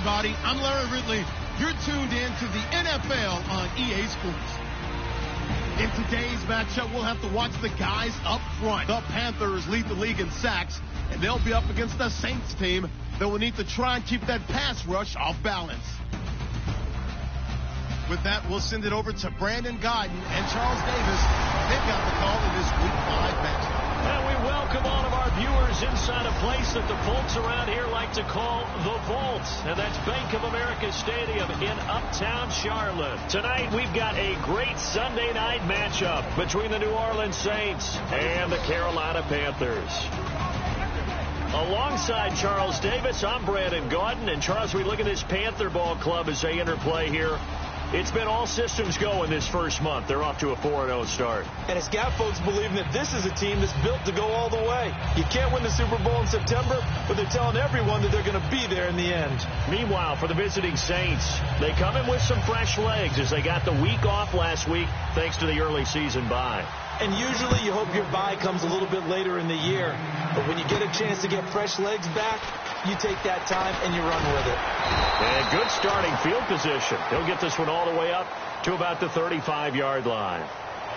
everybody. I'm Larry Ridley. You're tuned in to the NFL on EA Sports. In today's matchup, we'll have to watch the guys up front. The Panthers lead the league in sacks, and they'll be up against the Saints team that will need to try and keep that pass rush off balance. With that, we'll send it over to Brandon Godden and Charles Davis. They've got the call in this Week 5 matchup. And we welcome all of our viewers inside a place that the folks around here like to call the Vault. And that's Bank of America Stadium in Uptown Charlotte. Tonight, we've got a great Sunday night matchup between the New Orleans Saints and the Carolina Panthers. Alongside Charles Davis, I'm Brandon Gaudin. And Charles, we look at this Panther ball club as they interplay here. It's been all systems go in this first month. They're off to a 4-0 start. And it's got folks believing that this is a team that's built to go all the way. You can't win the Super Bowl in September, but they're telling everyone that they're going to be there in the end. Meanwhile, for the visiting Saints, they come in with some fresh legs as they got the week off last week thanks to the early season bye. And usually you hope your bye comes a little bit later in the year. But when you get a chance to get fresh legs back, you take that time and you run with it. And good starting field position. He'll get this one all the way up to about the 35-yard line.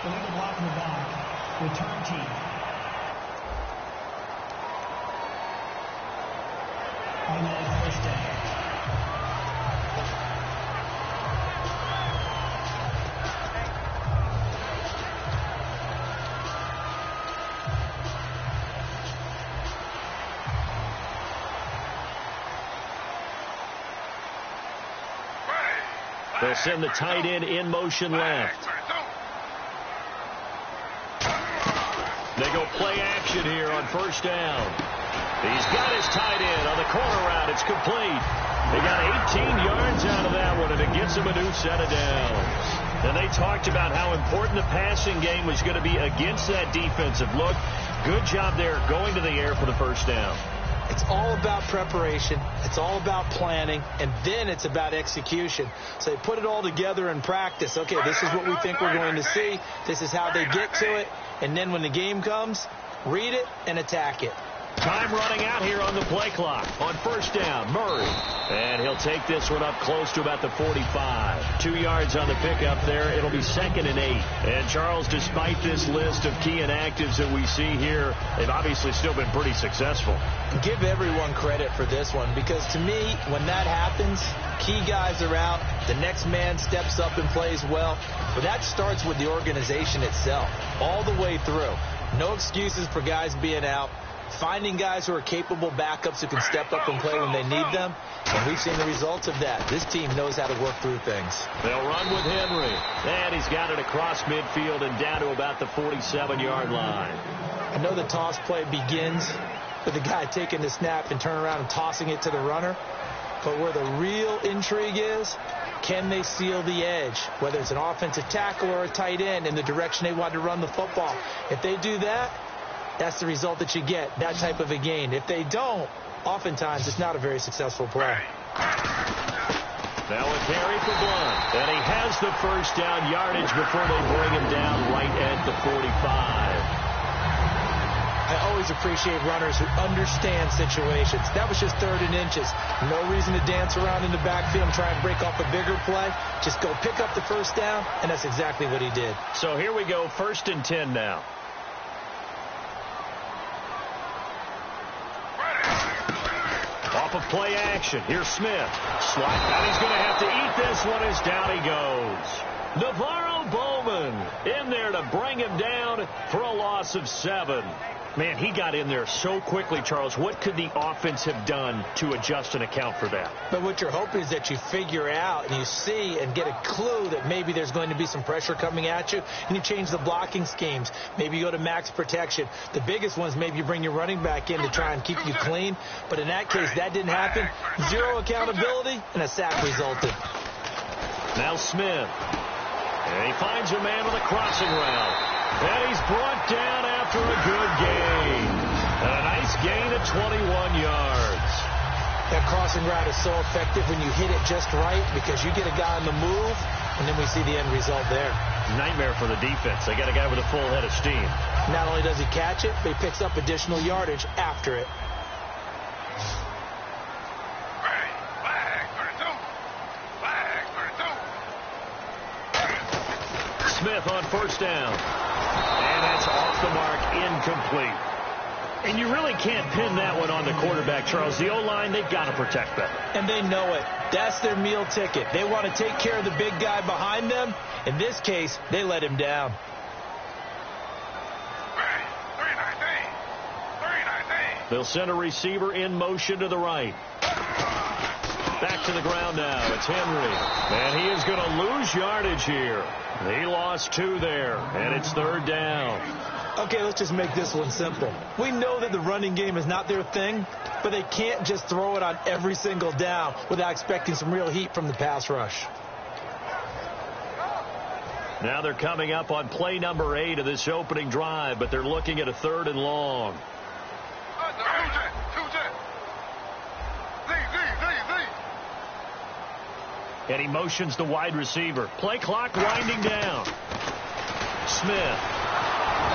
The leader blocking the back. Return team. Automatic first down. They'll send the tight end in motion left. They go play action here on first down. He's got his tight end on the corner route. It's complete. They got 18 yards out of that one, and it gets him a new set of downs. And they talked about how important the passing game was going to be against that defensive look. Good job there going to the air for the first down. It's all about preparation. It's all about planning. And then it's about execution. So they put it all together in practice. Okay, this is what we think we're going to see. This is how they get to it. And then when the game comes, read it and attack it. Time running out here on the play clock. On first down, Murray. And he'll take this one up close to about the 45. 2 yards on the pickup there. It'll be 2nd and 8. And Charles, despite this list of key inactives that we see here, they've obviously still been pretty successful. Give everyone credit for this one, because to me, when that happens, key guys are out, the next man steps up and plays well. But that starts with the organization itself, all the way through. No excuses for guys being out. Finding guys who are capable backups who can step up and play when they need them. And we've seen the results of that. This team knows how to work through things. They'll run with Henry. And he's got it across midfield and down to about the 47-yard line. I know the toss play begins with the guy taking the snap and turning around and tossing it to the runner. But where the real intrigue is, can they seal the edge, whether it's an offensive tackle or a tight end, in the direction they want to run the football? If they do that, that's the result that you get, that type of a gain. If they don't, oftentimes it's not a very successful play. Now a carry for Blunt. And he has the first down yardage before they bring him down right at the 45. I always appreciate runners who understand situations. That was just 3rd and inches. No reason to dance around in the backfield and try and break off a bigger play. Just go pick up the first down, and that's exactly what he did. So here we go, 1st and 10 now. Off of play action. Here's Smith. Slide. And he's going to have to eat this one as down he goes. Navarro Bowman in there to bring him down for a loss of 7. Man, he got in there so quickly, Charles. What could the offense have done to adjust and account for that? But what you're hoping is that you figure out and you see and get a clue that maybe there's going to be some pressure coming at you, and you change the blocking schemes. Maybe you go to max protection. The biggest ones, maybe you bring your running back in to try and keep you clean. But in that case, that didn't happen. 0 accountability, and a sack resulted. Now Smith. And he finds a man with a crossing route. And he's brought down after a good gain. And a nice gain of 21 yards. That crossing route is so effective when you hit it just right, because you get a guy on the move, and then we see the end result there. Nightmare for the defense. They got a guy with a full head of steam. Not only does he catch it, but he picks up additional yardage after it. Smith on first down. And that's off the mark, incomplete. And you really can't pin that one on the quarterback, Charles. The O-line, they've got to protect that. And they know it. That's their meal ticket. They want to take care of the big guy behind them. In this case, they let him down. They'll send a receiver in motion to the right. Back to the ground now. It's Henry. And he is going to lose yardage here. He lost 2 there, and it's third down. Okay, let's just make this one simple. We know that the running game is not their thing, but they can't just throw it on every single down without expecting some real heat from the pass rush. Now they're coming up on play number 8 of this opening drive, but they're looking at a 3rd and long. And he motions the wide receiver. Play clock winding down. Smith.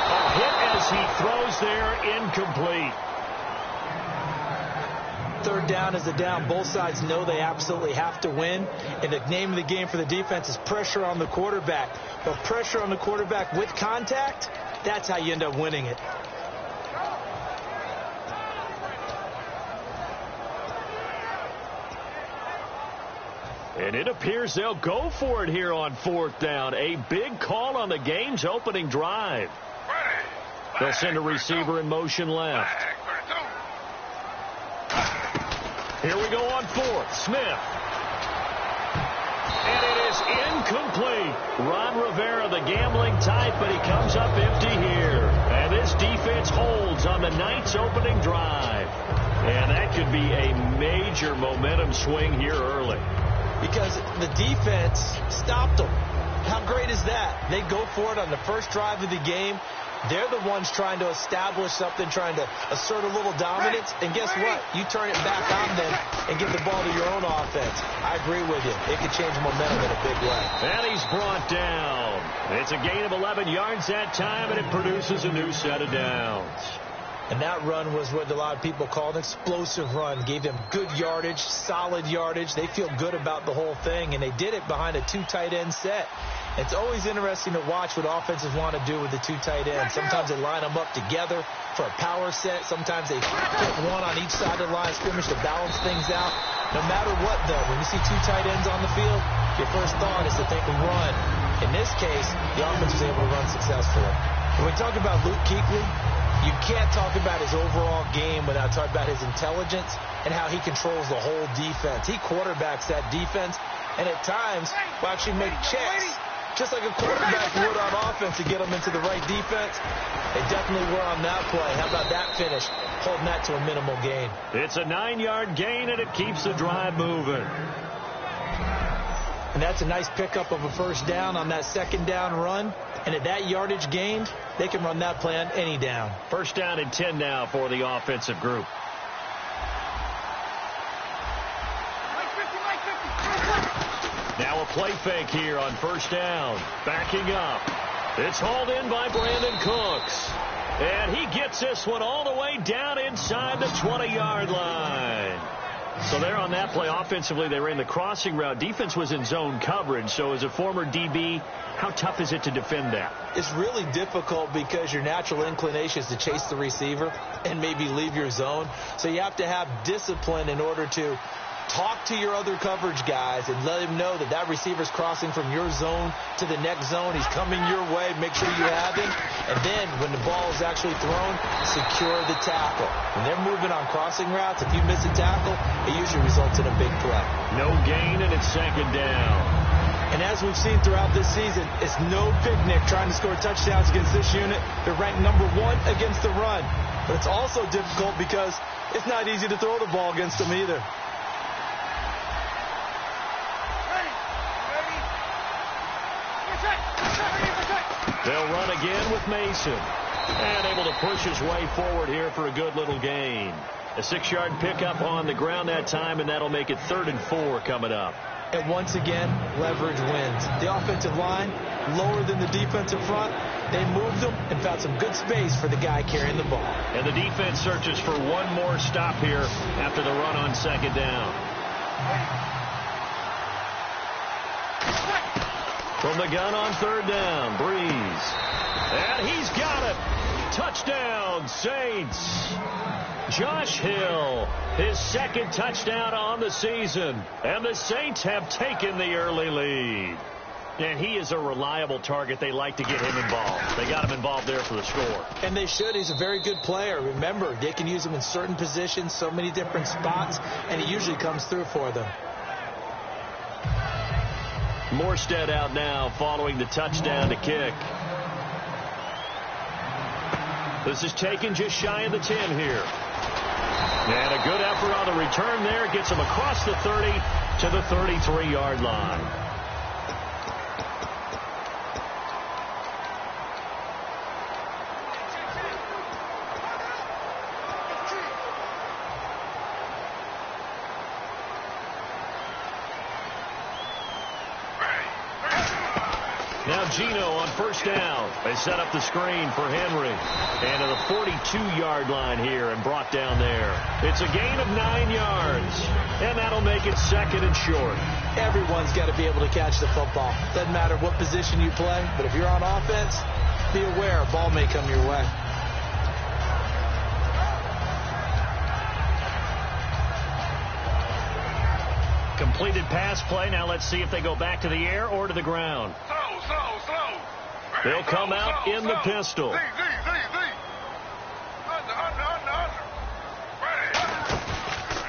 A hit as he throws there, incomplete. 3rd down is the down. Both sides know they absolutely have to win. And the name of the game for the defense is pressure on the quarterback. But pressure on the quarterback with contact, that's how you end up winning it. And it appears they'll go for it here on 4th down. A big call on the game's opening drive. They'll send a receiver in motion left. Here we go on 4th. Smith. And it is incomplete. Ron Rivera, the gambling type, but he comes up empty here. And this defense holds on the Knights' opening drive. And that could be a major momentum swing here early. Because the defense stopped them. How great is that? They go for it on the first drive of the game. They're the ones trying to establish something, trying to assert a little dominance. And guess what? You turn it back on them and give the ball to your own offense. I agree with you. It could change momentum in a big way. And he's brought down. It's a gain of 11 yards that time, and it produces a new set of downs. And that run was what a lot of people call an explosive run. Gave them good yardage, solid yardage. They feel good about the whole thing, and they did it behind a 2 tight end set. It's always interesting to watch what offenses want to do with the 2 tight ends. Sometimes they line them up together for a power set. Sometimes they put one on each side of the line of scrimmage to balance things out. No matter what, though, when you see 2 tight ends on the field, your first thought is to think run. In this case, the offense was able to run successfully. When we talk about Luke Kuechly, you can't talk about his overall game without talking about his intelligence and how he controls the whole defense. He quarterbacks that defense, and at times will actually make checks, just like a quarterback would on offense to get them into the right defense. They definitely were on that play. How about that finish? Holding that to a minimal gain. It's a 9-yard gain, and it keeps the drive moving. And that's a nice pickup of a first down on that second down run. And at that yardage gained, they can run that play on any down. First down and 10 now for the offensive group. Now a play fake here on first down. Backing up. It's hauled in by Brandon Cooks. And he gets this one all the way down inside the 20-yard line. So there on that play, offensively, they ran the crossing route. Defense was in zone coverage. So as a former DB, how tough is it to defend that? It's really difficult because your natural inclination is to chase the receiver and maybe leave your zone. So you have to have discipline in order to talk to your other coverage guys and let him know that that receiver's crossing from your zone to the next zone. He's coming your way. Make sure you have him. And then when the ball is actually thrown, secure the tackle. When they're moving on crossing routes, if you miss a tackle, it usually results in a big play. No gain, and it's second down. And as we've seen throughout this season, it's no picnic trying to score touchdowns against this unit. They're ranked number 1 against the run. But it's also difficult because it's not easy to throw the ball against them either. They'll run again with Mason. And able to push his way forward here for a good little gain. A 6-yard pickup on the ground that time, and that'll make it 3rd and 4 coming up. And once again, leverage wins. The offensive line, lower than the defensive front. They moved them and found some good space for the guy carrying the ball. And the defense searches for one more stop here after the run on second down. From the gun on third down, Breeze. And he's got it. Touchdown, Saints. Josh Hill, his second touchdown on the season. And the Saints have taken the early lead. And he is a reliable target. They like to get him involved. They got him involved there for the score. And they should. He's a very good player. Remember, they can use him in certain positions, so many different spots, and he usually comes through for them. Morstead out now following the touchdown to kick. This is taken just shy of the 10 here. And a good effort on the return there. Gets him across the 30 to the 33-yard line. Now Gino on first down. They set up the screen for Henry. And to the 42-yard line here and brought down there. It's a gain of 9 yards. And that'll make it second and short. Everyone's got to be able to catch the football. Doesn't matter what position you play, but if you're on offense, be aware a ball may come your way. Completed pass play. Now let's see if they go back to the air or to the ground. Slow. They'll come out in the pistol.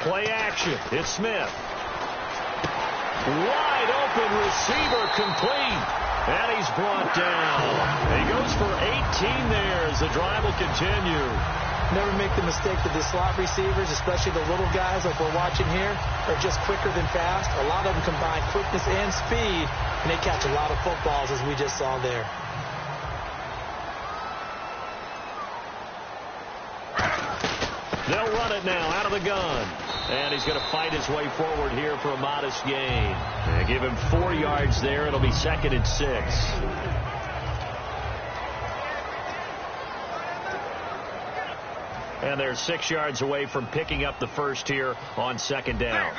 Play action. It's Smith. Wide open receiver complete. And he's brought down. He goes for 18 there as the drive will continue. Never make the mistake that the slot receivers, especially the little guys like we're watching here, are just quicker than fast. A lot of them combine quickness and speed, and they catch a lot of footballs, as we just saw there. They'll run it now out of the gun. And he's going to fight his way forward here for a modest gain. And give him 4 yards there. It'll be second and 6. And they're 6 yards away from picking up the first here on second down.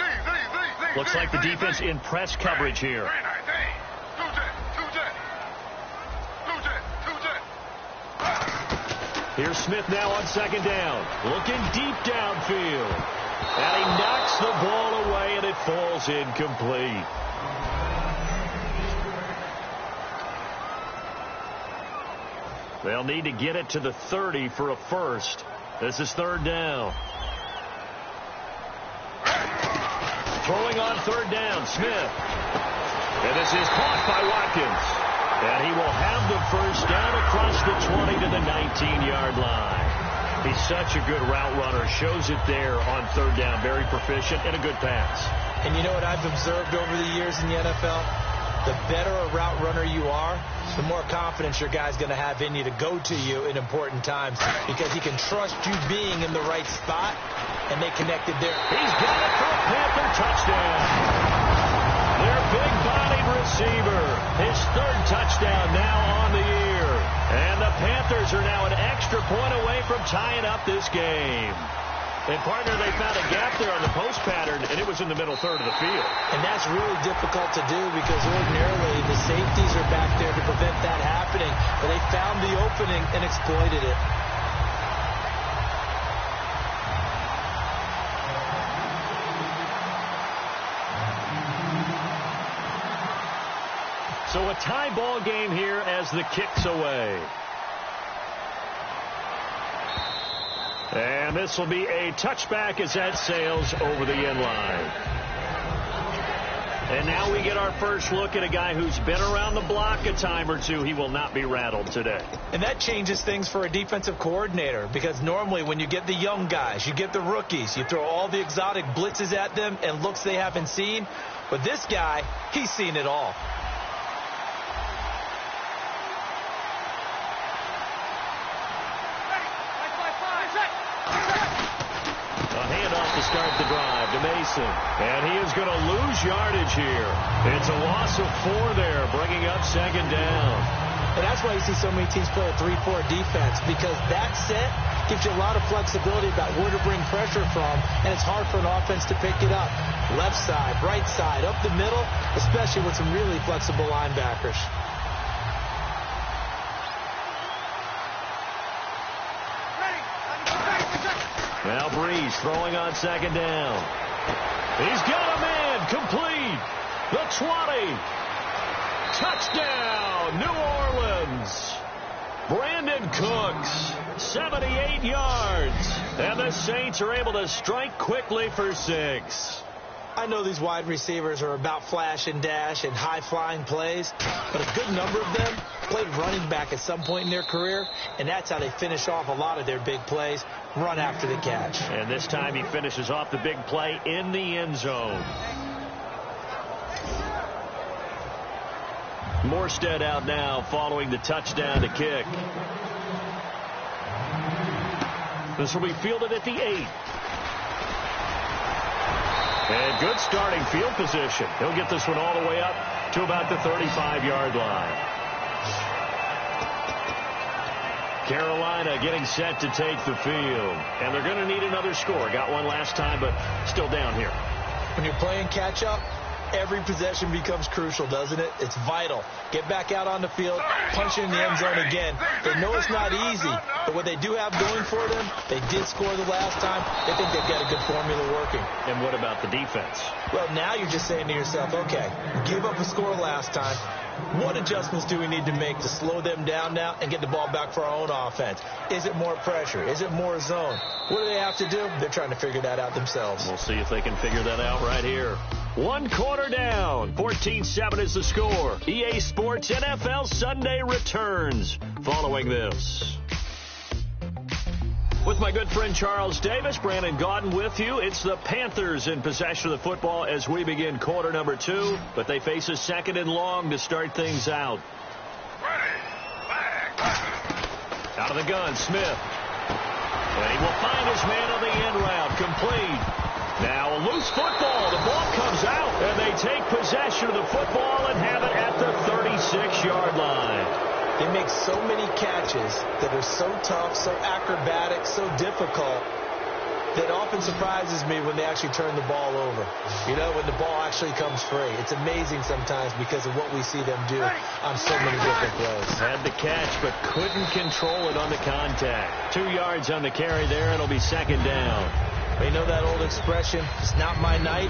Looks like the defense in press coverage here. Here's Smith now on second down. Looking deep downfield. And he knocks the ball away, and it falls incomplete. They'll need to get it to the 30 for a first. This is third down. Throwing on third down, Smith. And this is caught by Watkins. And he will have the first down across the 20 to the 19-yard line. He's such a good route runner. Shows it there on third down. Very proficient and a good pass. And you know what I've observed over the years in the NFL? The better a route runner you are, the more confidence your guy's going to have in you to go to you in important times because he can trust you being in the right spot, and they connected there. He's got it for a Panther touchdown. Their big-bodied receiver. His third touchdown now on the year. And the Panthers are now an extra point away from tying up this game. And, partner, they found a gap there on the post pattern, and it was in the middle third of the field. And that's really difficult to do because ordinarily the safeties are back there to prevent that happening. But they found the opening and exploited it. So a tie ball game here as the kick's away. And this will be a touchback as that sails over the end line. And now we get our first look at a guy who's been around the block a time or two. He will not be rattled today. And that changes things for a defensive coordinator because normally when you get the young guys, you get the rookies, you throw all the exotic blitzes at them and looks they haven't seen. But this guy, he's seen it all. Start the drive to Mason. And he is going to lose yardage here. It's a loss of 4 there, bringing up second down. And that's why you see so many teams play a 3-4 defense, because that set gives you a lot of flexibility about where to bring pressure from, and it's hard for an offense to pick it up. Left side, right side, up the middle, especially with some really flexible linebackers. Now Breeze throwing on second down. He's got a man complete. The 20. Touchdown, New Orleans. Brandon Cooks, 78 yards. And the Saints are able to strike quickly for 6. I know these wide receivers are about flash and dash and high-flying plays, but a good number of them played running back at some point in their career, and that's how they finish off a lot of their big plays, run after the catch. And this time he finishes off the big play in the end zone. Morstead out now following the touchdown to kick. This will be fielded at the 8. And good starting field position. He'll get this one all the way up to about the 35-yard line. Carolina getting set to take the field. And they're going to need another score. Got one last time, but still down here. When you're playing catch-up, every possession becomes crucial, doesn't it? It's vital. Get back out on the field, punch in the end zone again. They know it's not easy, but what they do have going for them, they did score the last time. They think they've got a good formula working. And what about the defense? Well, now you're just saying to yourself, okay, gave up a score last time. What adjustments do we need to make to slow them down now and get the ball back for our own offense? Is it more pressure? Is it more zone? What do they have to do? They're trying to figure that out themselves. We'll see if they can figure that out right here. 1 quarter down. 14-7 is the score. EA Sports NFL Sunday returns following this. With my good friend Charles Davis, Brandon Gaudin with you. It's the Panthers in possession of the football as we begin quarter number 2, but they face a second and long to start things out. Out of the gun, Smith. And he will find his man on the end route, complete. Now a loose football. The ball comes out, and they take possession of the football and have it at the 36-yard line. They make so many catches that are so tough, so acrobatic, so difficult, that often surprises me when they actually turn the ball over. You know, when the ball actually comes free. It's amazing sometimes because of what we see them do on so many different plays. Had the catch, but couldn't control it on the contact. 2 yards on the carry there. It'll be second down. You know that old expression, it's not my night?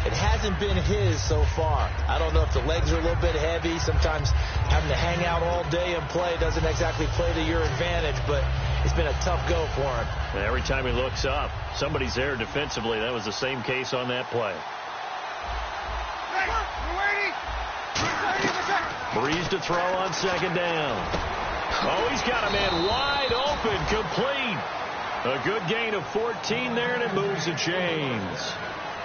It hasn't been his so far. I don't know if the legs are a little bit heavy. Sometimes having to hang out all day and play doesn't exactly play to your advantage, but it's been a tough go for him. And every time he looks up, somebody's there defensively. That was the same case on that play. Breeze to throw on second down. Oh, he's got a man wide open, complete. A good gain of 14 there, and it moves the chains.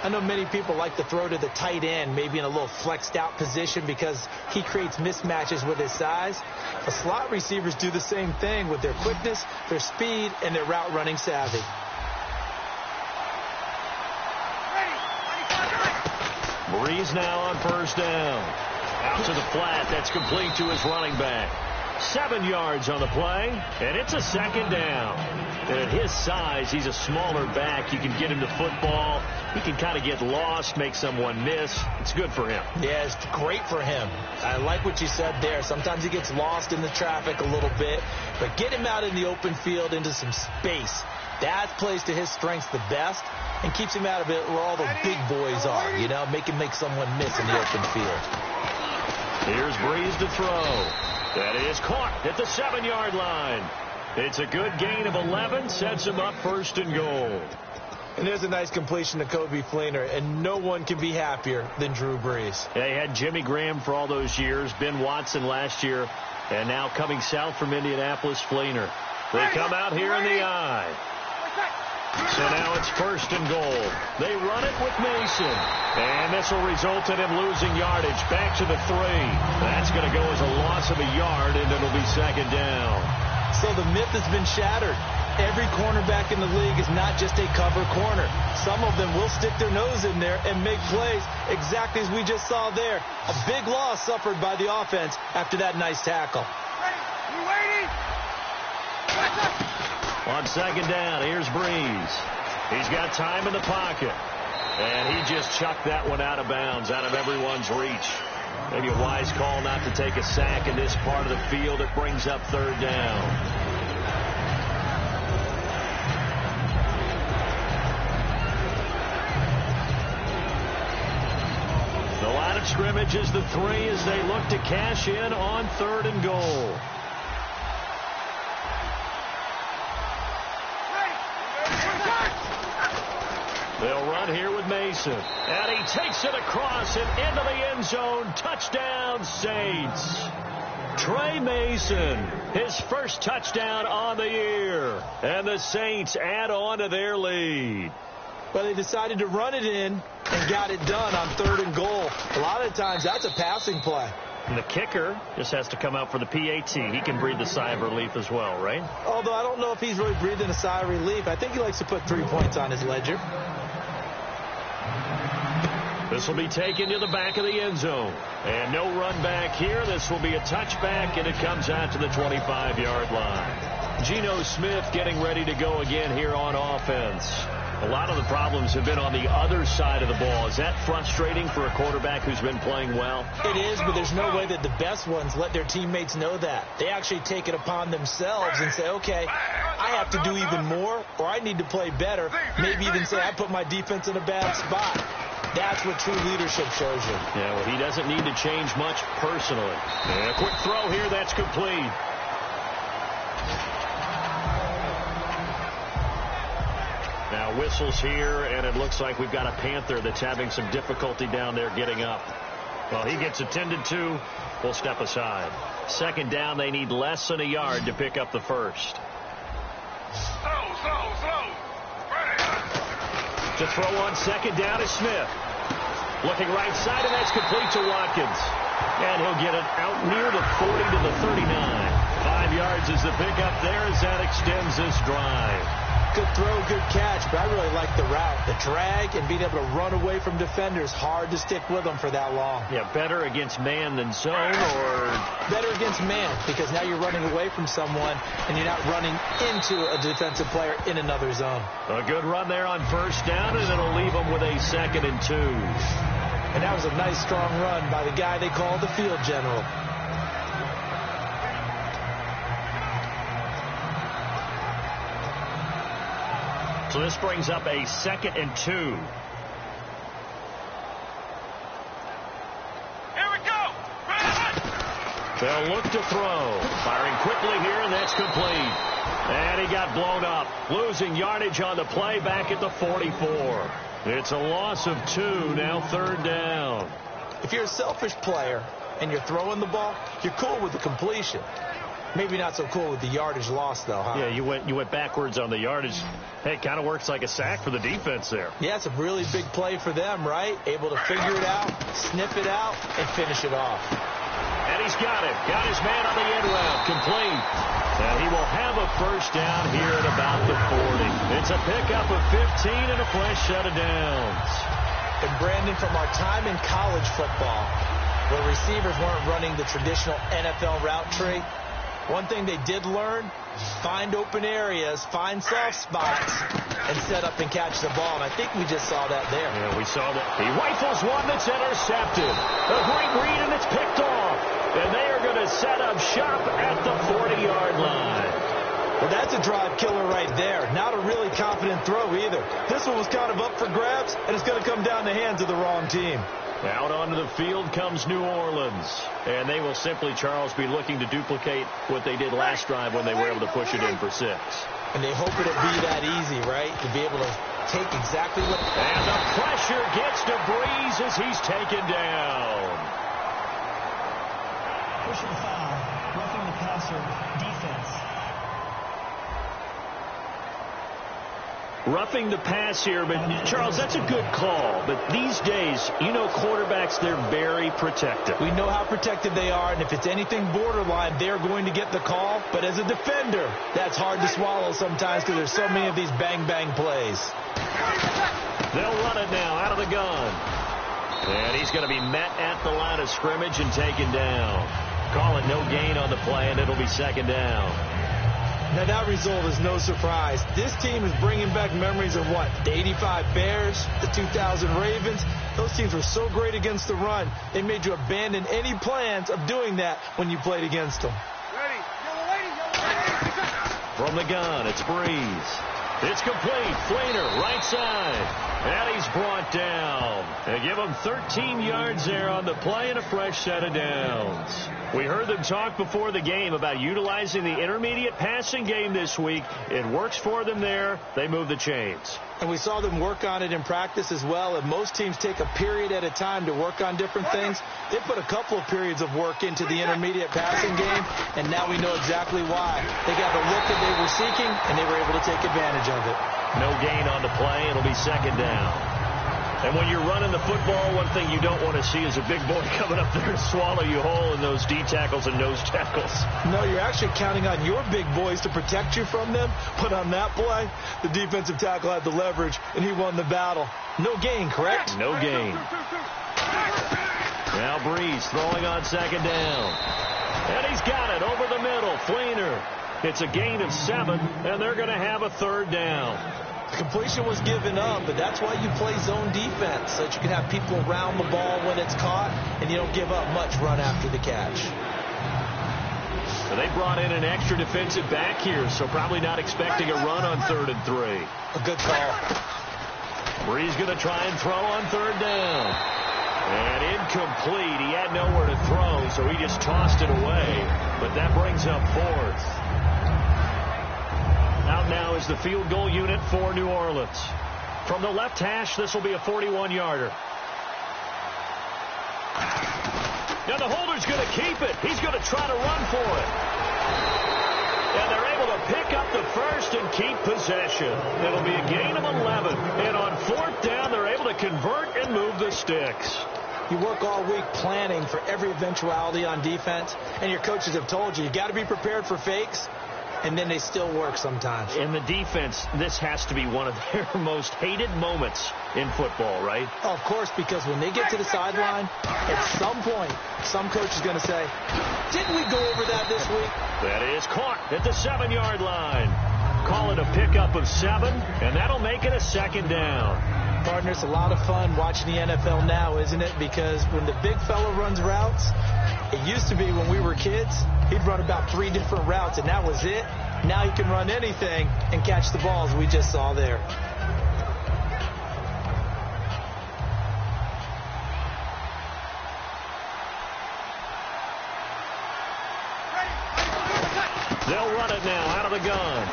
I know many people like to throw to the tight end, maybe in a little flexed out position because he creates mismatches with his size. But slot receivers do the same thing with their quickness, their speed, and their route running savvy. Breeze now on first down. Out to the flat. That's complete to his running back. 7 yards on the play, and it's a second down. And at his size, he's a smaller back. You can get him the football. He can kind of get lost, make someone miss. It's good for him. Yeah, it's great for him. I like what you said there. Sometimes he gets lost in the traffic a little bit, but get him out in the open field into some space. That plays to his strengths the best and keeps him out of it where all the big boys are, you know, make someone miss in the open field. Here's Breeze to throw. That is caught at the 7-yard line. It's a good gain of 11, sets him up first and goal. And there's a nice completion to Kobe Fleener, and no one can be happier than Drew Brees. They had Jimmy Graham for all those years, Ben Watson last year, and now coming south from Indianapolis, Fleener. They come out here in the eye. So now it's first and goal. They run it with Mason. And this will result in him losing yardage. Back to the 3. That's going to go as a loss of a yard, and it'll be second down. So the myth has been shattered. Every cornerback in the league is not just a cover corner. Some of them will stick their nose in there and make plays exactly as we just saw there. A big loss suffered by the offense after that nice tackle. Ready? You waiting? On second down, here's Breeze. He's got time in the pocket. And he just chucked that one out of bounds, out of everyone's reach. Maybe a wise call not to take a sack in this part of the field. It brings up third down. The line of scrimmage is the 3 as they look to cash in on 3rd and goal. They'll run here with Mason. And he takes it across and into the end zone. Touchdown, Saints. Trey Mason, his first touchdown on the year. And the Saints add on to their lead. Well, they decided to run it in and got it done on 3rd and goal. A lot of times that's a passing play. And the kicker just has to come out for the PAT. He can breathe a sigh of relief as well, right? Although I don't know if he's really breathing a sigh of relief. I think he likes to put 3 points on his ledger. This will be taken to the back of the end zone. And no run back here. This will be a touchback, and it comes out to the 25-yard line. Geno Smith getting ready to go again here on offense. A lot of the problems have been on the other side of the ball. Is that frustrating for a quarterback who's been playing well? It is, but there's no way that the best ones let their teammates know that. They actually take it upon themselves and say, okay, I have to do even more, or I need to play better. Maybe even say I put my defense in a bad spot. That's what true leadership shows you. Yeah, well, he doesn't need to change much personally. And a quick throw here, that's complete. Now whistles here, and it looks like we've got a Panther that's having some difficulty down there getting up. Well, he gets attended to. We'll step aside. Second down, they need less than a yard to pick up the first. To throw on second down is Smith. Looking right side, and that's complete to Watkins. And he'll get it out near the 40 to the 39. 5 yards is the pickup there as that extends this drive. Good throw, good catch, but I really like the route. The drag and being able to run away from defenders, hard to stick with them for that long. Yeah, better against man than zone, or? Better against man, because now you're running away from someone and you're not running into a defensive player in another zone. A good run there on first down, and it'll leave them with a 2nd and 2. And that was a nice, strong run by the guy they call the field general. So this brings up a 2nd and 2. Here we go. They'll look to throw. Firing quickly here, and that's complete. And he got blown up. Losing yardage on the play back at the 44. It's a loss of 2, now 3rd down. If you're a selfish player and you're throwing the ball, you're cool with the completion. Maybe not so cool with the yardage loss, though, huh? Yeah, you went backwards on the yardage. Hey, it kind of works like a sack for the defense there. Yeah, it's a really big play for them, right? Able to figure it out, sniff it out, and finish it off. And he's got it. Got his man on the end route. Complete. And he will have a first down here at about the 40. It's a pickup of 15 and a fresh set of downs. And Brandon, from our time in college football, where receivers weren't running the traditional NFL route tree, one thing they did learn, find open areas, find soft spots, and set up and catch the ball. And I think we just saw that there. Yeah, we saw that. He rifles one that's intercepted. A great read, and it's picked off. And they are going to set up shop at the 40-yard line. Well, that's a drive killer right there. Not a really confident throw either. This one was kind of up for grabs, and it's going to come down the hands of the wrong team. Out onto the field comes New Orleans. And they will simply, Charles, be looking to duplicate what they did last drive when they were able to push it in for 6. And they hope it'll be that easy, right? To be able to take exactly what... And the pressure gets to Breeze as he's taken down. Personal foul, roughing the passer, defense. Roughing the pass here, but Charles, that's a good call. But these days, you know, quarterbacks, they're very protective. We know how protective they are, and if it's anything borderline, they're going to get the call. But as a defender, that's hard to swallow sometimes because there's so many of these bang-bang plays. They'll run it now out of the gun. And he's going to be met at the line of scrimmage and taken down. Call it no gain on the play, and it'll be 2nd down. Now, that result is no surprise. This team is bringing back memories of what? The 85 Bears, the 2000 Ravens. Those teams were so great against the run, they made you abandon any plans of doing that when you played against them. From the gun, it's Breeze. It's complete. Fleener, right side. And he's brought down. They give him 13 yards there on the play and a fresh set of downs. We heard them talk before the game about utilizing the intermediate passing game this week. It works for them there. They move the chains. And we saw them work on it in practice as well. And most teams take a period at a time to work on different things. They put a couple of periods of work into the intermediate passing game, and now we know exactly why. They got the look that they were seeking, and they were able to take advantage of it. No gain on the play. It'll be second down. And when you're running the football, one thing you don't want to see is a big boy coming up there and swallow you whole in those D tackles and nose tackles. No, you're actually counting on your big boys to protect you from them. But on that play, the defensive tackle had the leverage, and he won the battle. No gain, correct? No gain. Now Breeze throwing on second down. And he's got it over the middle. Fleener. It's a gain of 7, and they're going to have a third down. The completion was given up, but that's why you play zone defense, so that you can have people around the ball when it's caught, and you don't give up much run after the catch. So they brought in an extra defensive back here, so probably not expecting a run on 3rd and 3. A good call. Breeze going to try and throw on 3rd down. And incomplete. He had nowhere to throw, so he just tossed it away. But that brings up 4th. Out now is the field goal unit for New Orleans. From the left hash, this will be a 41-yarder. Now the holder's going to keep it. He's going to try to run for it. And they're able to pick up the first and keep possession. It'll be a gain of 11. And on 4th down, they're able to convert and move the sticks. You work all week planning for every eventuality on defense, and your coaches have told you got to be prepared for fakes, and then they still work sometimes. In the defense, this has to be one of their most hated moments in football, right? Oh, of course, because when they get to the sideline, at some point, some coach is going to say, didn't we go over that this week? That is caught at the 7-yard line. Call it a pickup of 7, and that'll make it a second down. Partner, it's a lot of fun watching the NFL now, isn't it? Because when the big fella runs routes, it used to be when we were kids, he'd run about 3 different routes, and that was it. Now he can run anything and catch the balls we just saw there. They'll run it now out of the gun.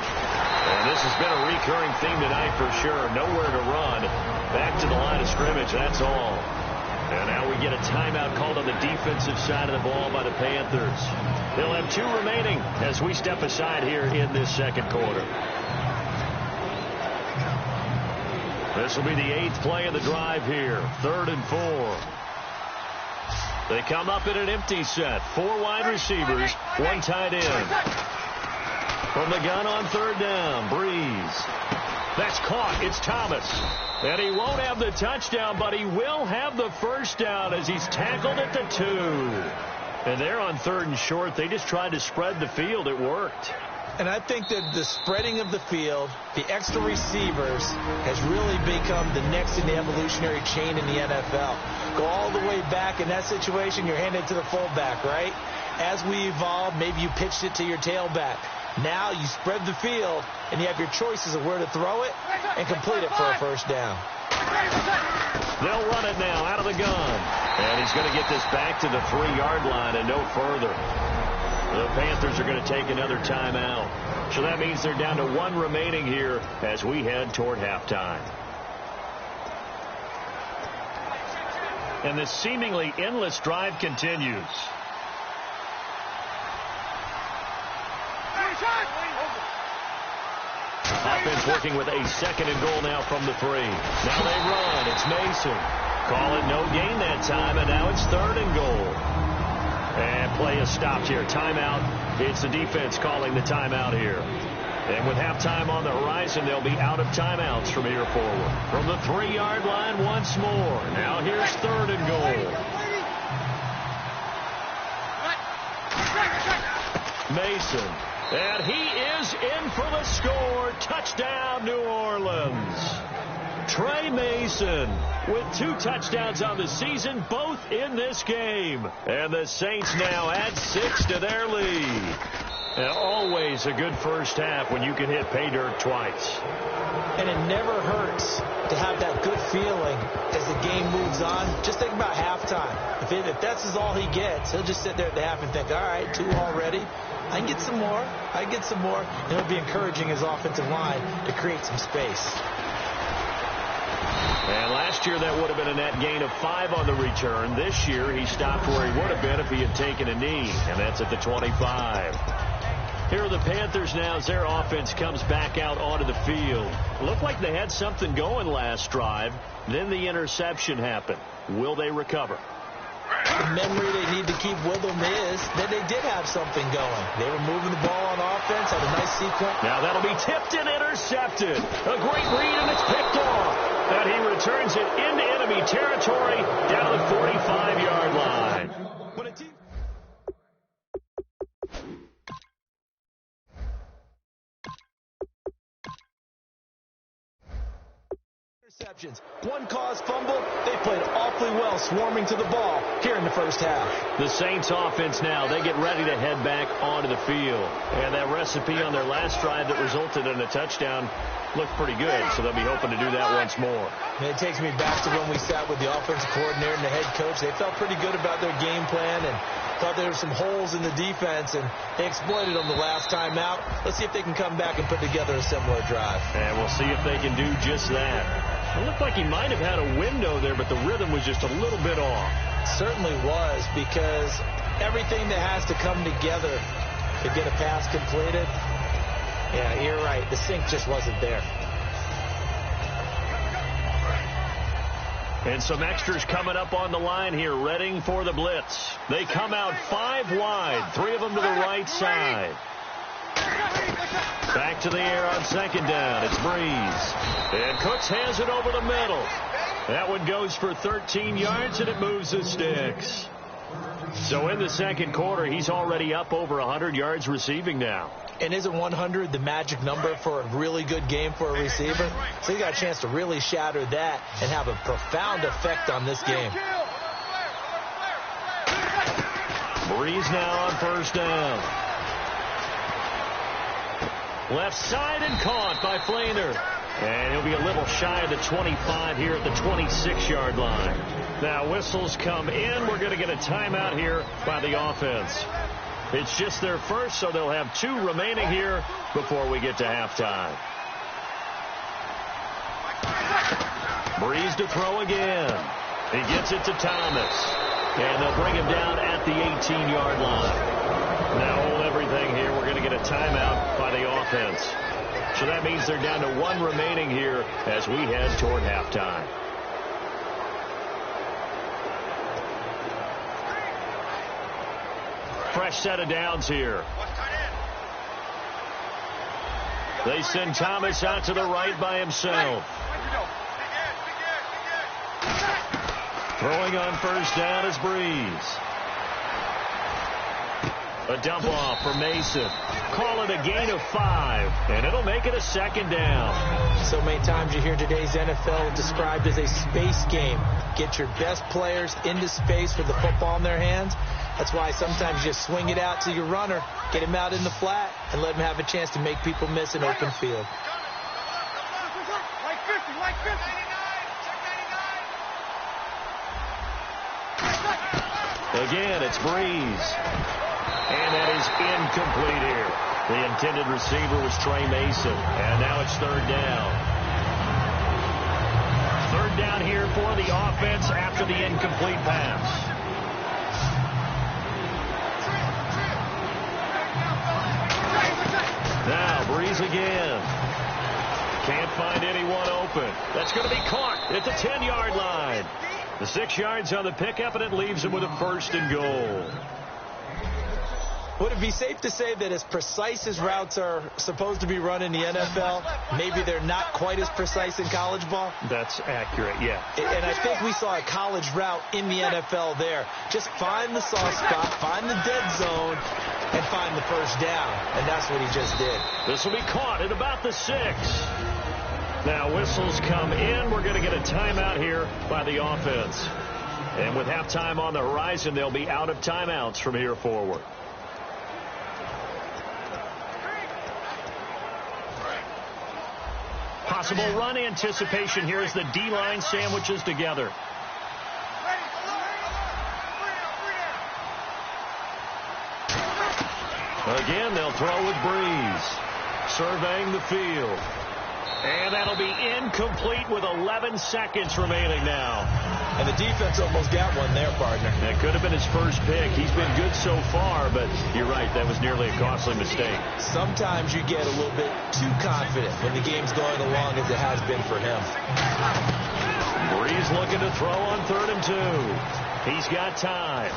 And this has been a recurring theme tonight for sure. Nowhere to run. Back to the line of scrimmage, that's all. And now we get a timeout called on the defensive side of the ball by the Panthers. They'll have 2 remaining as we step aside here in this second quarter. This will be the 8th play of the drive here. 3rd and 4. They come up in an empty set. 4 wide receivers, 1 tight end. From the gun on 3rd down, Breeze. That's caught. It's Thomas. And he won't have the touchdown, but he will have the first down as he's tackled at the 2. And they're on 3rd and short. They just tried to spread the field. It worked. And I think that the spreading of the field, the extra receivers, has really become the next in the evolutionary chain in the NFL. Go all the way back in that situation, you're handed to the fullback, right? As we evolve, maybe you pitched it to your tailback. Now you spread the field, and you have your choices of where to throw it and complete it for a first down. They'll run it now out of the gun. And he's going to get this back to the 3-yard line and no further. The Panthers are going to take another timeout. So that means they're down to 1 remaining here as we head toward halftime. And this seemingly endless drive continues. Offense working with a 2nd and goal now from the 3. Now they run. It's Mason. Call it no gain that time, and now it's 3rd and goal. And play is stopped here. Timeout. It's the defense calling the timeout here. And with halftime on the horizon, they'll be out of timeouts from here forward. From the 3-yard line once more. Now here's 3rd and goal. Mason. And he is in for the score. Touchdown, New Orleans. Trey Mason with 2 touchdowns on the season, both in this game. And the Saints now add 6 to their lead. And always a good first half when you can hit pay dirt twice. And it never hurts to have that good feeling as the game moves on. Just think about halftime. If that's all he gets, he'll just sit there at the half and think, all right, 2 already. I can get some more. I can get some more. And it'll be encouraging his offensive line to create some space. And last year that would have been a net gain of 5 on the return. This year he stopped where he would have been if he had taken a knee, and that's at the 25. Here are the Panthers now as their offense comes back out onto the field. Looked like they had something going last drive. Then the interception happened. Will they recover? The memory they need to keep with them is that they did have something going. They were moving the ball on offense, had a nice sequence. Now that'll be tipped and intercepted. A great read, and it's picked off. And he returns it into enemy territory down to the 45-yard line. When a team... Interceptions. One caused fumble. They played awfully well swarming to the ball here in the first half. The Saints offense now, they get ready to head back onto the field. And that recipe on their last drive that resulted in a touchdown looked pretty good, so they'll be hoping to do that once more. And it takes me back to when we sat with the offensive coordinator and the head coach. They felt pretty good about their game plan and thought there were some holes in the defense, and they exploited them the last time out. Let's see if they can come back and put together a similar drive. And we'll see if they can do just that. It looked like he might have had a window there, but the rhythm was just a little bit off. Certainly was, because everything that has to come together to get a pass completed, yeah, you're right. The sync just wasn't there. And some extras coming up on the line here, readying for the blitz. They come out 5 wide, 3 of them to the right side. Back to the air on second down. It's Breeze. And Cooks has it over the middle. That one goes for 13 yards, and it moves the sticks. So in the second quarter, he's already up over 100 yards receiving now. And isn't 100 the magic number for a really good game for a receiver? So he got a chance to really shatter that and have a profound effect on this game. Breeze now on first down. Left side and caught by Flainer. And he'll be a little shy of the 25 here at the 26-yard line. Now whistles come in. We're going to get a timeout here by the offense. It's just their first, so they'll have 2 remaining here before we get to halftime. Breeze to throw again. He gets it to Thomas. And they'll bring him down at the 18-yard line. Now hold everything here. We're going to get a timeout by the offense. So that means they're down to 1 remaining here as we head toward halftime. Fresh set of downs here. They send Thomas out to the right by himself. Throwing on first down is Breeze. A dump off for Mason. Call it a gain of 5, and it'll make it a second down. So many times you hear today's NFL described as a space game. Get your best players into space with the football in their hands. That's why sometimes you just swing it out to your runner, get him out in the flat, and let him have a chance to make people miss an open field. Again, it's Breeze. And that is incomplete here. The intended receiver was Trey Mason. And now it's third down. Third down here for the offense after the incomplete pass. Now, Breeze again. Can't find anyone open. That's going to be caught at the 10-yard line. The 6 yards on the pickup, and it leaves him with a 1st and goal. Would it be safe to say that as precise as routes are supposed to be run in the NFL, maybe they're not quite as precise in college ball? That's accurate, yeah. And I think we saw a college route in the NFL there. Just find the soft spot, find the dead zone, and and find the first down, and that's what he just did. This will be caught at about the 6. Now whistles come in. We're going to get a timeout here by the offense. And with halftime on the horizon, they'll be out of timeouts from here forward. Possible run anticipation here as the D-line sandwiches together. Again, they'll throw with Breeze. Surveying the field. And that'll be incomplete with 11 seconds remaining now. And the defense almost got one there, partner. That could have been his first pick. He's been good so far, but you're right, that was nearly a costly mistake. Sometimes you get a little bit too confident when the game's going along as it has been for him. Breeze looking to throw on 3rd and 2. He's got time.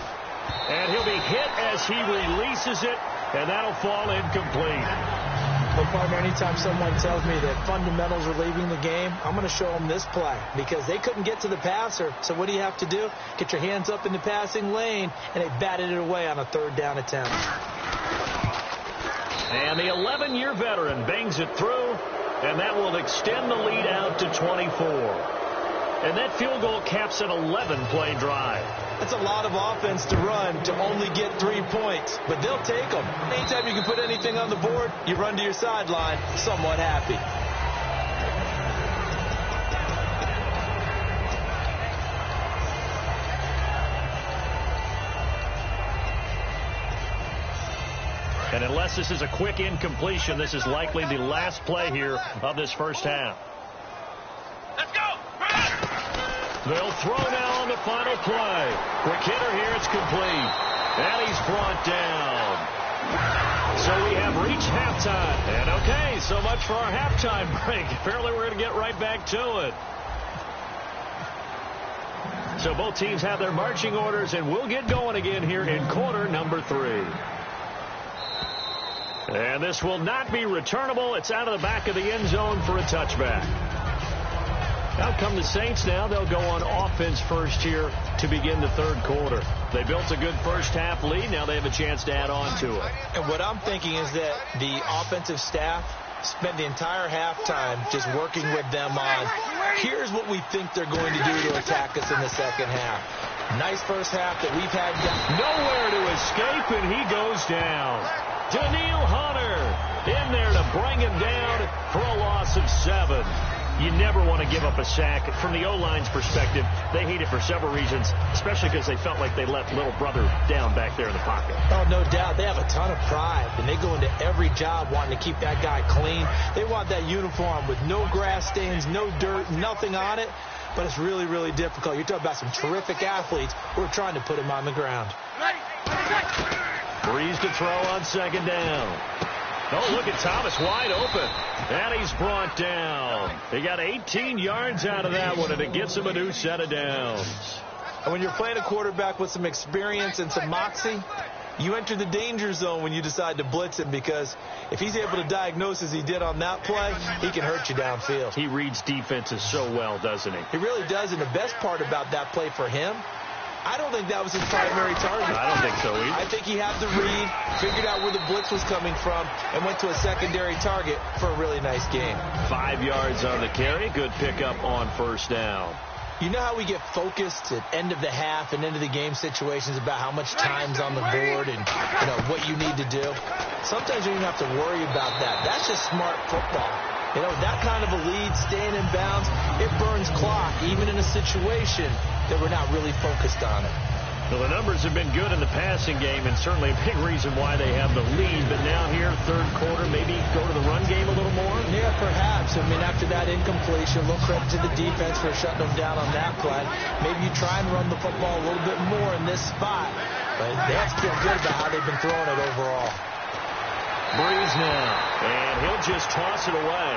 And he'll be hit as he releases it, and that'll fall incomplete. Look, partner, anytime someone tells me that fundamentals are leaving the game, I'm going to show them this play because they couldn't get to the passer. So what do you have to do? Get your hands up in the passing lane, and they batted it away on a 3rd down attempt. And the 11-year veteran bangs it through, and that will extend the lead out to 24. And that field goal caps an 11-play drive. That's a lot of offense to run to only get 3 points, but they'll take them. Anytime you can put anything on the board, you run to your sideline somewhat happy. And unless this is a quick incompletion, this is likely the last play here of this first half. Let's go! They'll throw now on the final play. Quick hitter here, it's complete. And he's brought down. So we have reached halftime. And okay, so much for our halftime break. Apparently we're going to get right back to it. So both teams have their marching orders, and we'll get going again here in quarter number 3. And this will not be returnable. It's out of the back of the end zone for a touchback. Out come the Saints now. They'll go on offense first here to begin the 3rd quarter. They built a good first half lead. Now they have a chance to add on to it. And what I'm thinking is that the offensive staff spent the entire halftime just working with them on, here's what we think they're going to do to attack us in the second half. Nice first half that we've had. Nowhere to escape, and he goes down. Daniil Hunter in there to bring him down for a loss of 7. You never want to give up a sack. From the O-line's perspective, they hate it for several reasons, especially because they felt like they left little brother down back there in the pocket. Oh, no doubt. They have a ton of pride, and they go into every job wanting to keep that guy clean. They want that uniform with no grass stains, no dirt, nothing on it, but it's really, really difficult. You're talking about some terrific athletes who are trying to put him on the ground. Breeze to throw on 2nd down. Oh, look at Thomas wide open. And he's brought down. He got 18 yards out of that one, and it gets him a new set of downs. And when you're playing a quarterback with some experience and some moxie, you enter the danger zone when you decide to blitz him, because if he's able to diagnose as he did on that play, he can hurt you downfield. He reads defenses so well, doesn't he? He really does, and the best part about that play for him, I don't think that was his primary target. I don't think so either. I think he had the read, figured out where the blitz was coming from, and went to a secondary target for a really nice game. 5 yards on the carry. Good pickup on 1st down. You know how we get focused at end of the half and end of the game situations about how much time's on the board and what you need to do? Sometimes you don't even have to worry about that. That's just smart football. That kind of a lead, staying in bounds, it burns clock, even in a situation that we're not really focused on it. Well, the numbers have been good in the passing game, and certainly a big reason why they have the lead. But now here, 3rd quarter, maybe go to the run game a little more? Yeah, perhaps. After that incompletion, a little credit to the defense for shutting them down on that play. Maybe you try and run the football a little bit more in this spot. But they have to feel good about how they've been throwing it overall. Breeze now, and he'll just toss it away.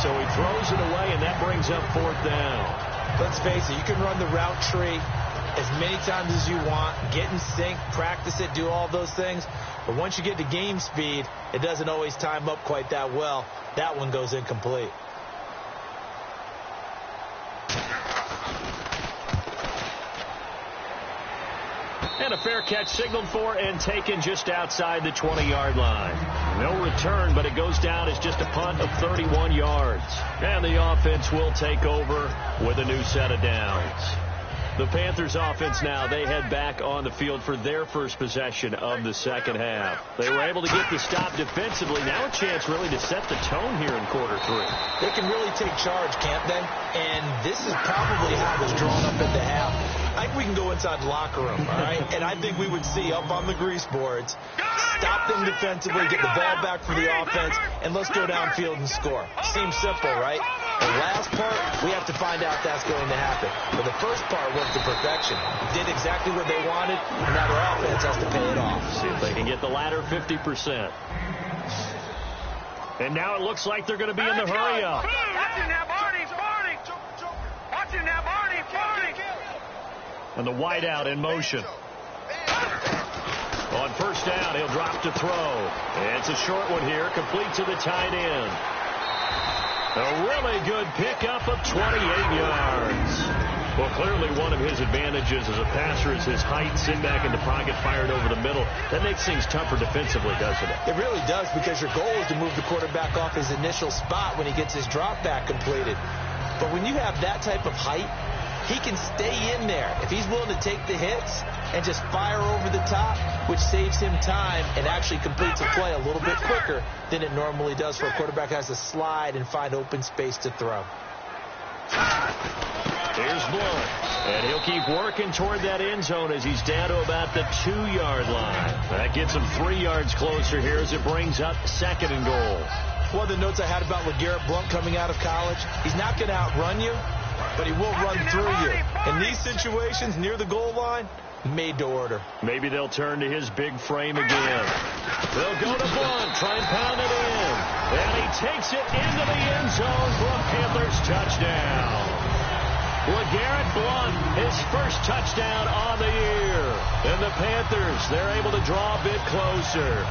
So he throws it away, and that brings up 4th down. Let's face it, you can run the route tree as many times as you want, get in sync, practice it, do all those things. But once you get to game speed, it doesn't always time up quite that well. That one goes incomplete. And a fair catch signaled for and taken just outside the 20-yard line. No return, but it goes down as just a punt of 31 yards. And the offense will take over with a new set of downs. The Panthers offense now, they head back on the field for their first possession of the second half. They were able to get the stop defensively. Now a chance really to set the tone here in quarter three. They can really take charge, can't they? And this is probably how it was drawn up at the half. I think we can go inside the locker room, all right? And I think we would see up on the grease boards, stop them defensively, get the ball back for the offense, and let's go downfield and score. Seems simple, right? The last part, we have to find out if that's going to happen. But the first part worked to perfection. Did exactly what they wanted, and now their offense has to pay it off. See if they can get the latter 50%. And now it looks like they're going to be in the hurry up. Watch him now, Barney. Watch him now, Barney. And the wideout in motion. On first down, he'll drop to throw. And it's a short one here, complete to the tight end. A really good pickup of 28 yards. Well, clearly one of his advantages as a passer is his height. Sit back in the pocket, fired over the middle. That makes things tougher defensively, doesn't it? It really does, because your goal is to move the quarterback off his initial spot when he gets his drop back completed. But when you have that type of height, he can stay in there if he's willing to take the hits and just fire over the top, which saves him time and actually completes a play a little bit quicker than it normally does for a quarterback who has to slide and find open space to throw. Here's Blunt, and he'll keep working toward that end zone as he's down to about the 2-yard line. That gets him 3 yards closer here as it brings up 2nd and goal. One of the notes I had about LeGarrette Blount coming out of college, he's not going to outrun you, but he will run through you. In these situations near the goal line, made to order. Maybe they'll turn to his big frame again. They'll go to Blount, try and pound it in. And he takes it into the end zone for a Panthers touchdown. LeGarrette Blount, his first touchdown on the year. And the Panthers, they're able to draw a bit closer.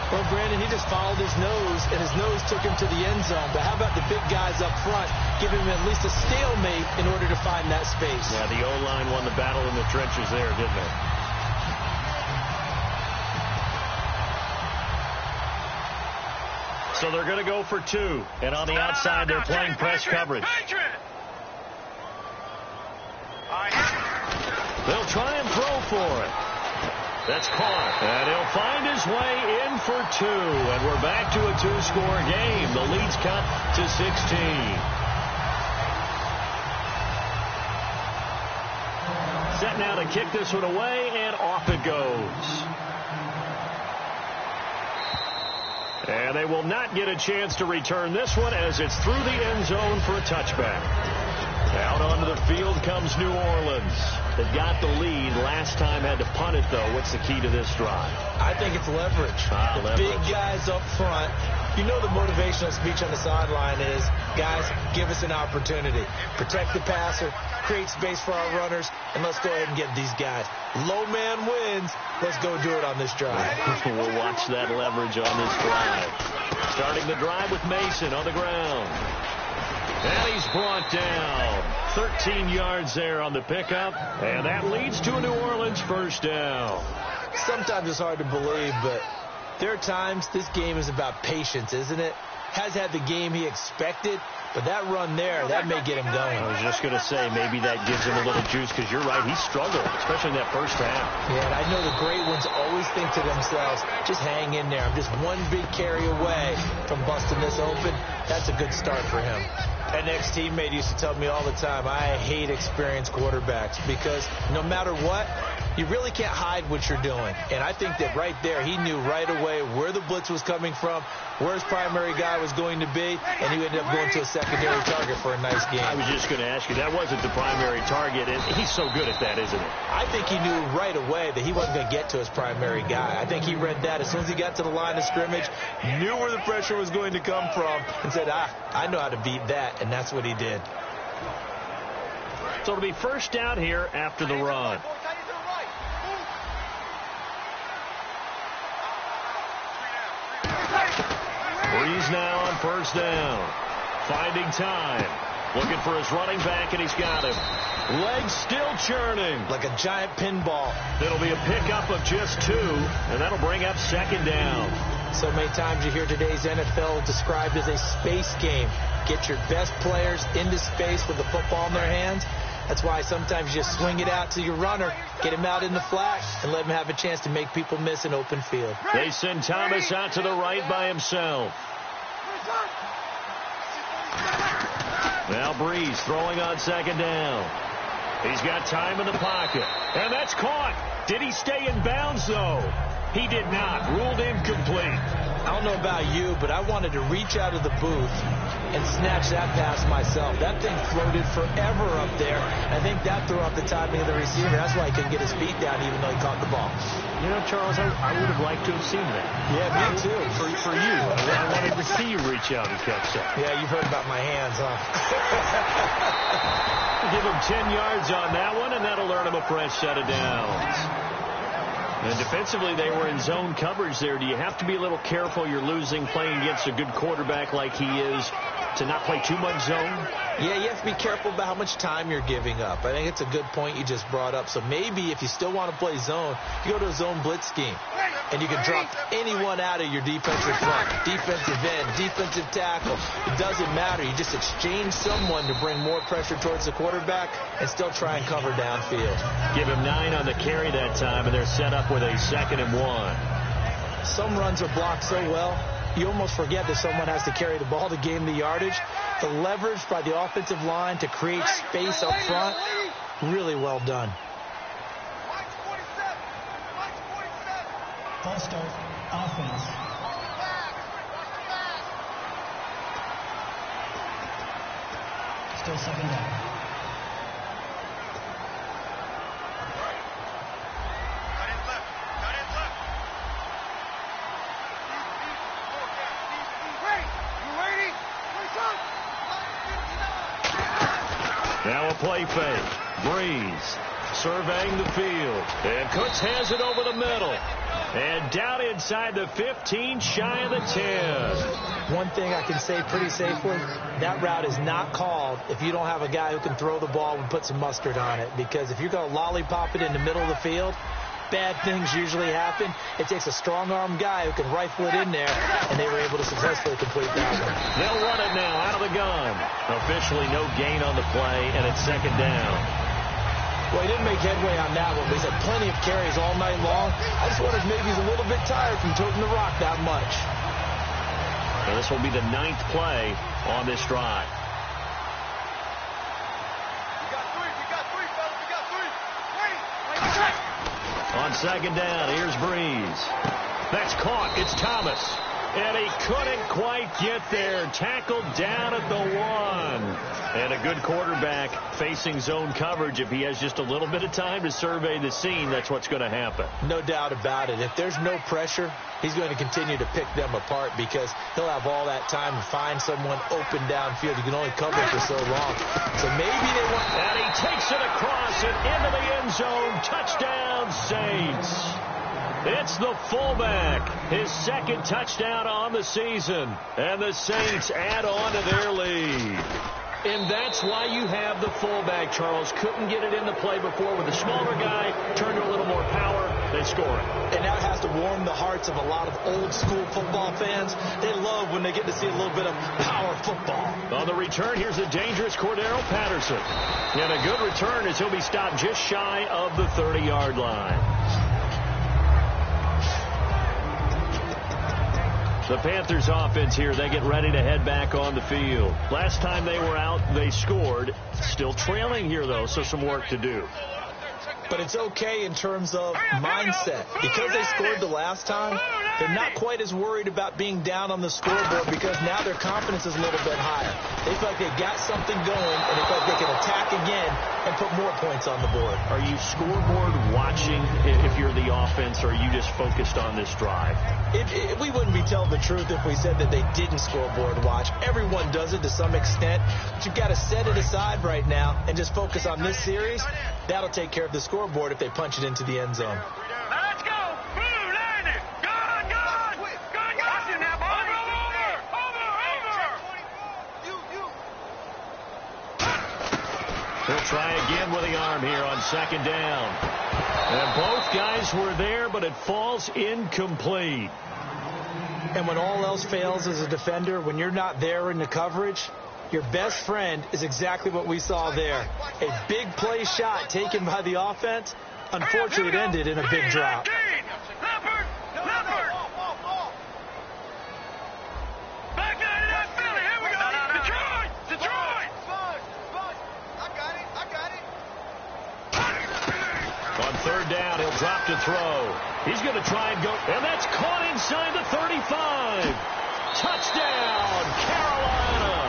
Well, Brandon, he just followed his nose, and his nose took him to the end zone. But how about the big guys up front, giving him at least a stalemate in order to find that space? Yeah, the O-line won the battle in the trenches there, didn't they? So they're going to go for 2. And on the outside, they're playing press coverage. They'll try and throw for it. That's caught. And he'll find his way in for 2. And we're back to a 2-score game. The lead's cut to 16. Set now to kick this one away, and off it goes. And they will not get a chance to return this one as it's through the end zone for a touchback. Out onto the field comes New Orleans. They've got the lead. Last time had to punt it, though. What's the key to this drive? I think it's leverage. Big guys up front. You know the motivational speech on the sideline is, guys, give us an opportunity. Protect the passer, create space for our runners, and let's go ahead and get these guys. Low man wins. Let's go do it on this drive. We'll watch that leverage on this drive. Starting the drive with Mason on the ground. And he's brought down. 13 yards there on the pickup. And that leads to a New Orleans first down. Sometimes it's hard to believe, but there are times this game is about patience, isn't it? Has had the game he expected, but that run there, that may get him going. I was just going to say, maybe that gives him a little juice, because you're right, he struggled, especially in that first half. Yeah, and I know the great ones always think to themselves, just hang in there. I'm just one big carry away from busting this open. That's a good start for him. An ex-teammate used to tell me all the time, I hate experienced quarterbacks, because no matter what, you really can't hide what you're doing. And I think that right there, he knew right away where the blitz was coming from, where his primary guy was going to be, and he ended up going to a secondary target for a nice game. I was just going to ask you, that wasn't the primary target, and he's so good at that, isn't it? I think he knew right away that he wasn't going to get to his primary guy. I think he read that as soon as he got to the line of scrimmage, knew where the pressure was going to come from, and said, I know how to beat that, and that's what he did. So it'll be first down here after the run. Breeze now on first down. Finding time. Looking for his running back, and he's got him. Legs still churning. Like a giant pinball. It'll be a pickup of just 2, and that'll bring up 2nd down. So many times you hear today's NFL described as a space game. Get your best players into space with the football in their hands. That's why sometimes you just swing it out to your runner, get him out in the flat, and let him have a chance to make people miss an open field. They send Thomas out to the right by himself. Now Breeze throwing on 2nd down. He's got time in the pocket. And that's caught. Did he stay in bounds, though? He did not. Ruled incomplete. I don't know about you, but I wanted to reach out of the booth and snatch that pass myself. That thing floated forever up there. I think that threw off the timing of the receiver. That's why he couldn't get his feet down even though he caught the ball. You know, Charles, I would have liked to have seen that. Yeah, me too. For you. I wanted to see you reach out and catch that. Yeah, you've heard about my hands, huh? Give him 10 yards on that one, and that'll earn him a fresh set of downs. And defensively, they were in zone coverage there. Do you have to be a little careful? You're losing playing against a good quarterback like he is to not play too much zone? Yeah, you have to be careful about how much time you're giving up. I think it's a good point you just brought up. So maybe if you still want to play zone, you go to a zone blitz scheme. And you can drop anyone out of your defensive front, defensive end, defensive tackle. It doesn't matter. You just exchange someone to bring more pressure towards the quarterback and still try and cover downfield. Give him 9 on the carry that time, and they're set up with a 2nd and 1. Some runs are blocked so well, you almost forget that someone has to carry the ball to gain the yardage. The leverage by the offensive line to create space up front, really well done. False start, offense. Still 2nd down. Now a play fake. Breeze surveying the field. And Cooks has it over the middle. And down inside the 15, shy of the 10. One thing I can say pretty safely, that route is not called if you don't have a guy who can throw the ball and put some mustard on it. Because if you're going to lollipop it in the middle of the field, bad things usually happen. It takes a strong-arm guy who can rifle it in there, and they were able to successfully complete that one. They'll run it now out of the gun. Officially no gain on the play, and it's 2nd down. Well, he didn't make headway on that one, but he's had plenty of carries all night long. I just wonder if maybe he's a little bit tired from toting the rock that much. So this will be the 9th play on this drive. We got three, fellas. We got 3. On 2nd down, here's Breeze. That's caught. It's Thomas. And he couldn't quite get there. Tackled down at the 1. And a good quarterback facing zone coverage. If he has just a little bit of time to survey the scene, that's what's going to happen. No doubt about it. If there's no pressure, he's going to continue to pick them apart because he'll have all that time to find someone open downfield. You can only cover for so long. So maybe they want... And he takes it across and into the end zone. Touchdown, Saints. It's the fullback. His 2nd touchdown on the season. And the Saints add on to their lead. And that's why you have the fullback, Charles. Couldn't get it in the play before with a smaller guy. Turned to a little more power. They score it. And that has to warm the hearts of a lot of old-school football fans. They love when they get to see a little bit of power football. On the return, here's a dangerous Cordero Patterson. And a good return as he'll be stopped just shy of the 30-yard line. The Panthers offense here, they get ready to head back on the field. Last time they were out, they scored. Still trailing here, though, so some work to do. But it's okay in terms of mindset. Because they scored the last time, they're not quite as worried about being down on the scoreboard because now their confidence is a little bit higher. They feel like they've got something going, and they feel like they can attack again and put more points on the board. Are you scoreboard watching if you're the offense, or are you just focused on this drive? We wouldn't be telling the truth if we said that they didn't scoreboard watch. Everyone does it to some extent, but you've got to set it aside right now and just focus on this series. That'll take care of the scoreboard if they punch it into the end zone. Let's go. Boom, land it. Good. Watching that ball. Over. try again with the arm here on second down. And both guys were there, but it falls incomplete. And when all else fails as a defender, when you're not there in the coverage, your best friend is exactly what we saw there. A big play shot taken by the offense. Unfortunately, it ended in a big drop. On third down, he'll drop to throw. He's going to try and go, and that's caught inside the 35. Touchdown, Carolina.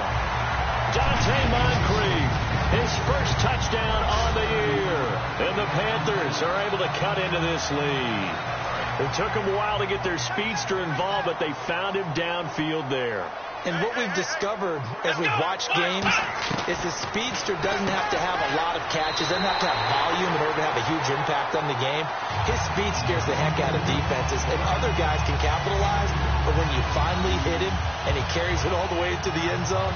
Dante Moncrief, his first touchdown on the year. And the Panthers are able to cut into this lead. It took them a while to get their speedster involved, but they found him downfield there. And what we've discovered as we've watched games is the speedster doesn't have to have a lot of catches, doesn't have to have volume in order to have a huge impact on the game. His speed scares the heck out of defenses, and other guys can capitalize, but when you finally hit him and he carries it all the way into the end zone,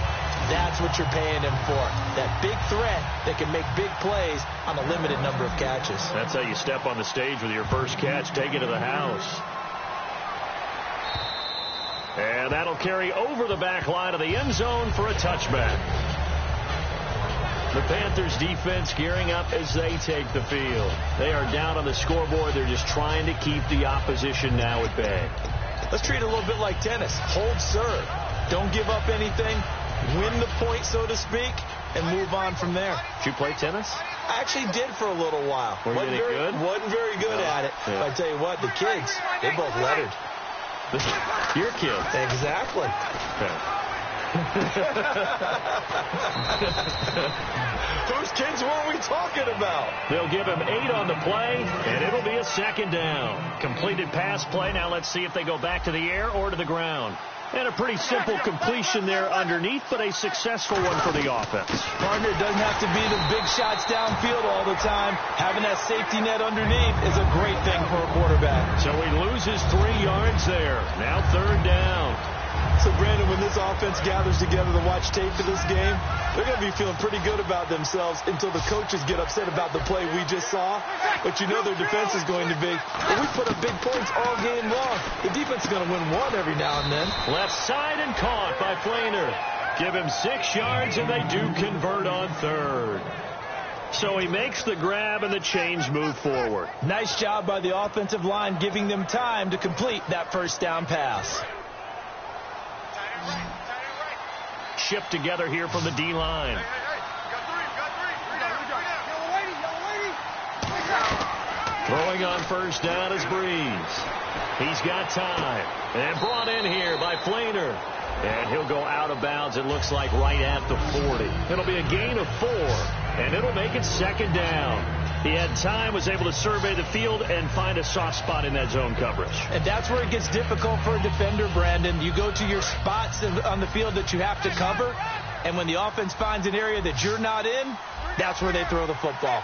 that's what you're paying him for. That big threat that can make big plays on a limited number of catches. That's how you step on the stage with your first catch, take it to the house. And that'll carry over the back line of the end zone for a touchback. The Panthers defense gearing up as they take the field. They are down on the scoreboard. They're just trying to keep the opposition now at bay. Let's treat it a little bit like tennis. Hold serve. Don't give up anything. Win the point, so to speak, and move on from there. Did you play tennis? I actually did for a little while. Wasn't very good at it. Yeah. But I tell you what, the kids, they both lettered. Your kid. Exactly. Whose kids were we talking about? They'll give him 8 on the play, and it'll be a second down. Completed pass play. Now let's see if they go back to the air or to the ground. And a pretty simple completion there underneath, but a successful one for the offense. Partner, it doesn't have to be the big shots downfield all the time. Having that safety net underneath is a great thing for a quarterback. So he loses 3 yards there. Now third down. So, Brandon, when this offense gathers together to watch tape for this game, they're going to be feeling pretty good about themselves until the coaches get upset about the play we just saw. But you know their defense is going to be, well, we put up big points all game long. The defense is going to win one every now and then. Left side and caught by Flainer. Give him 6 yards, and they do convert on third. So he makes the grab, and the chains move forward. Nice job by the offensive line giving them time to complete that first down pass. Shipped together here from the D-line. Throwing on first down is Breeze. He's got time. And brought in here by Flainer. And he'll go out of bounds, it looks like, right at the 40. It'll be a gain of 4, and it'll make it second down. He had time, was able to survey the field and find a soft spot in that zone coverage. And that's where it gets difficult for a defender, Brandon. You go to your spots on the field that you have to cover, and when the offense finds an area that you're not in, that's where they throw the football.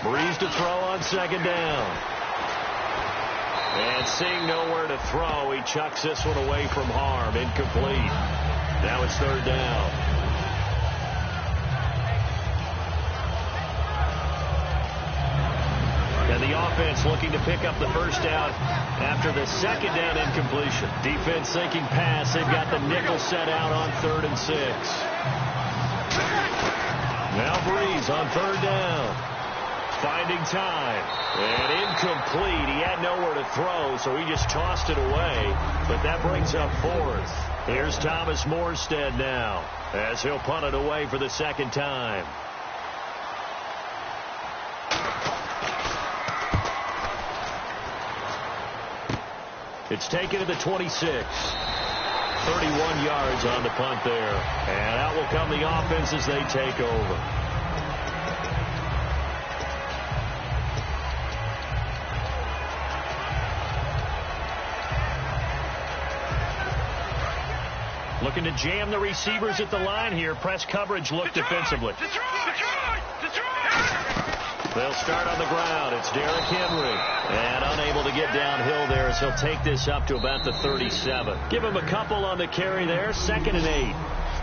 Breeze to throw on second down. And seeing nowhere to throw, he chucks this one away from harm. Incomplete. Now it's third down. And the offense looking to pick up the first down after the second down incompletion. Defense thinking pass. They've got the nickel set out on 3rd and 6. Now Breeze on third down. Finding time. And incomplete. He had nowhere to throw, so he just tossed it away. But that brings up 4th. Here's Thomas Morstead now, as he'll punt it away for the second time. It's taken to the 26. 31 yards on the punt there. And out will come the offense as they take over. Looking to jam the receivers at the line here. Press coverage look defensively. They'll start on the ground. It's Derrick Henry. And unable to get downhill there as he'll take this up to about the 37. Give him a couple on the carry there. 2nd and 8.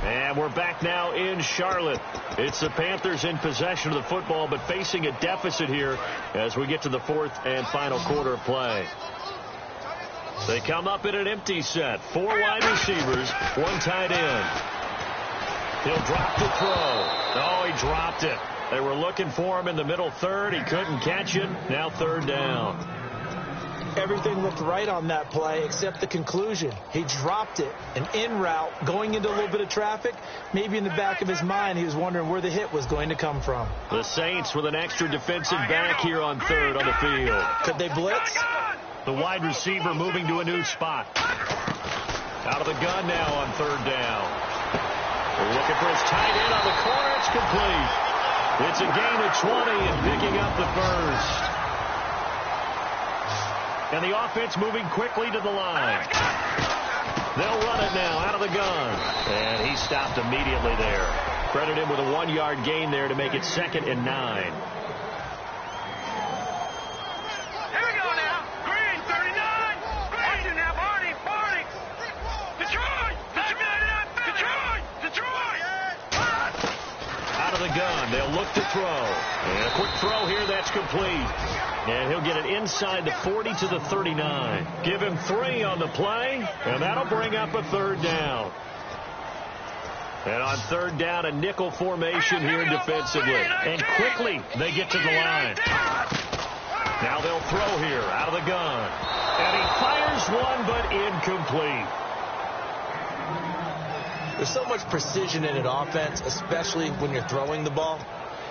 And we're back now in Charlotte. It's the Panthers in possession of the football, but facing a deficit here as we get to the fourth and final quarter of play. They come up in an empty set. 4 wide receivers, 1 tight end. He'll drop the throw. Oh, he dropped it. They were looking for him in the middle third. He couldn't catch it. Now 3rd down. Everything looked right on that play except the conclusion. He dropped it. An in route going into a little bit of traffic. Maybe in the back of his mind he was wondering where the hit was going to come from. The Saints with an extra defensive back here on 3rd on the field. Could they blitz? The wide receiver moving to a new spot. Out of the gun now on 3rd down. They're looking for his tight end on the corner. It's complete. It's a gain of 20 and picking up the first. And the offense moving quickly to the line. They'll run it now out of the gun. And he stopped immediately there. Credit him with a 1-yard gain there to make it 2nd and 9. Here we go now. Green, 39. Green now, Barney. Detroit. Out of the gun. They'll look to throw. And a quick throw here. That's complete. And he'll get it inside the 40 to the 39. Give him 3 on the play, and that'll bring up a 3rd down. And on 3rd down, a nickel formation here defensively. And quickly, they get to the line. Now they'll throw here out of the gun. And he fires one, but incomplete. There's so much precision in an offense, especially when you're throwing the ball.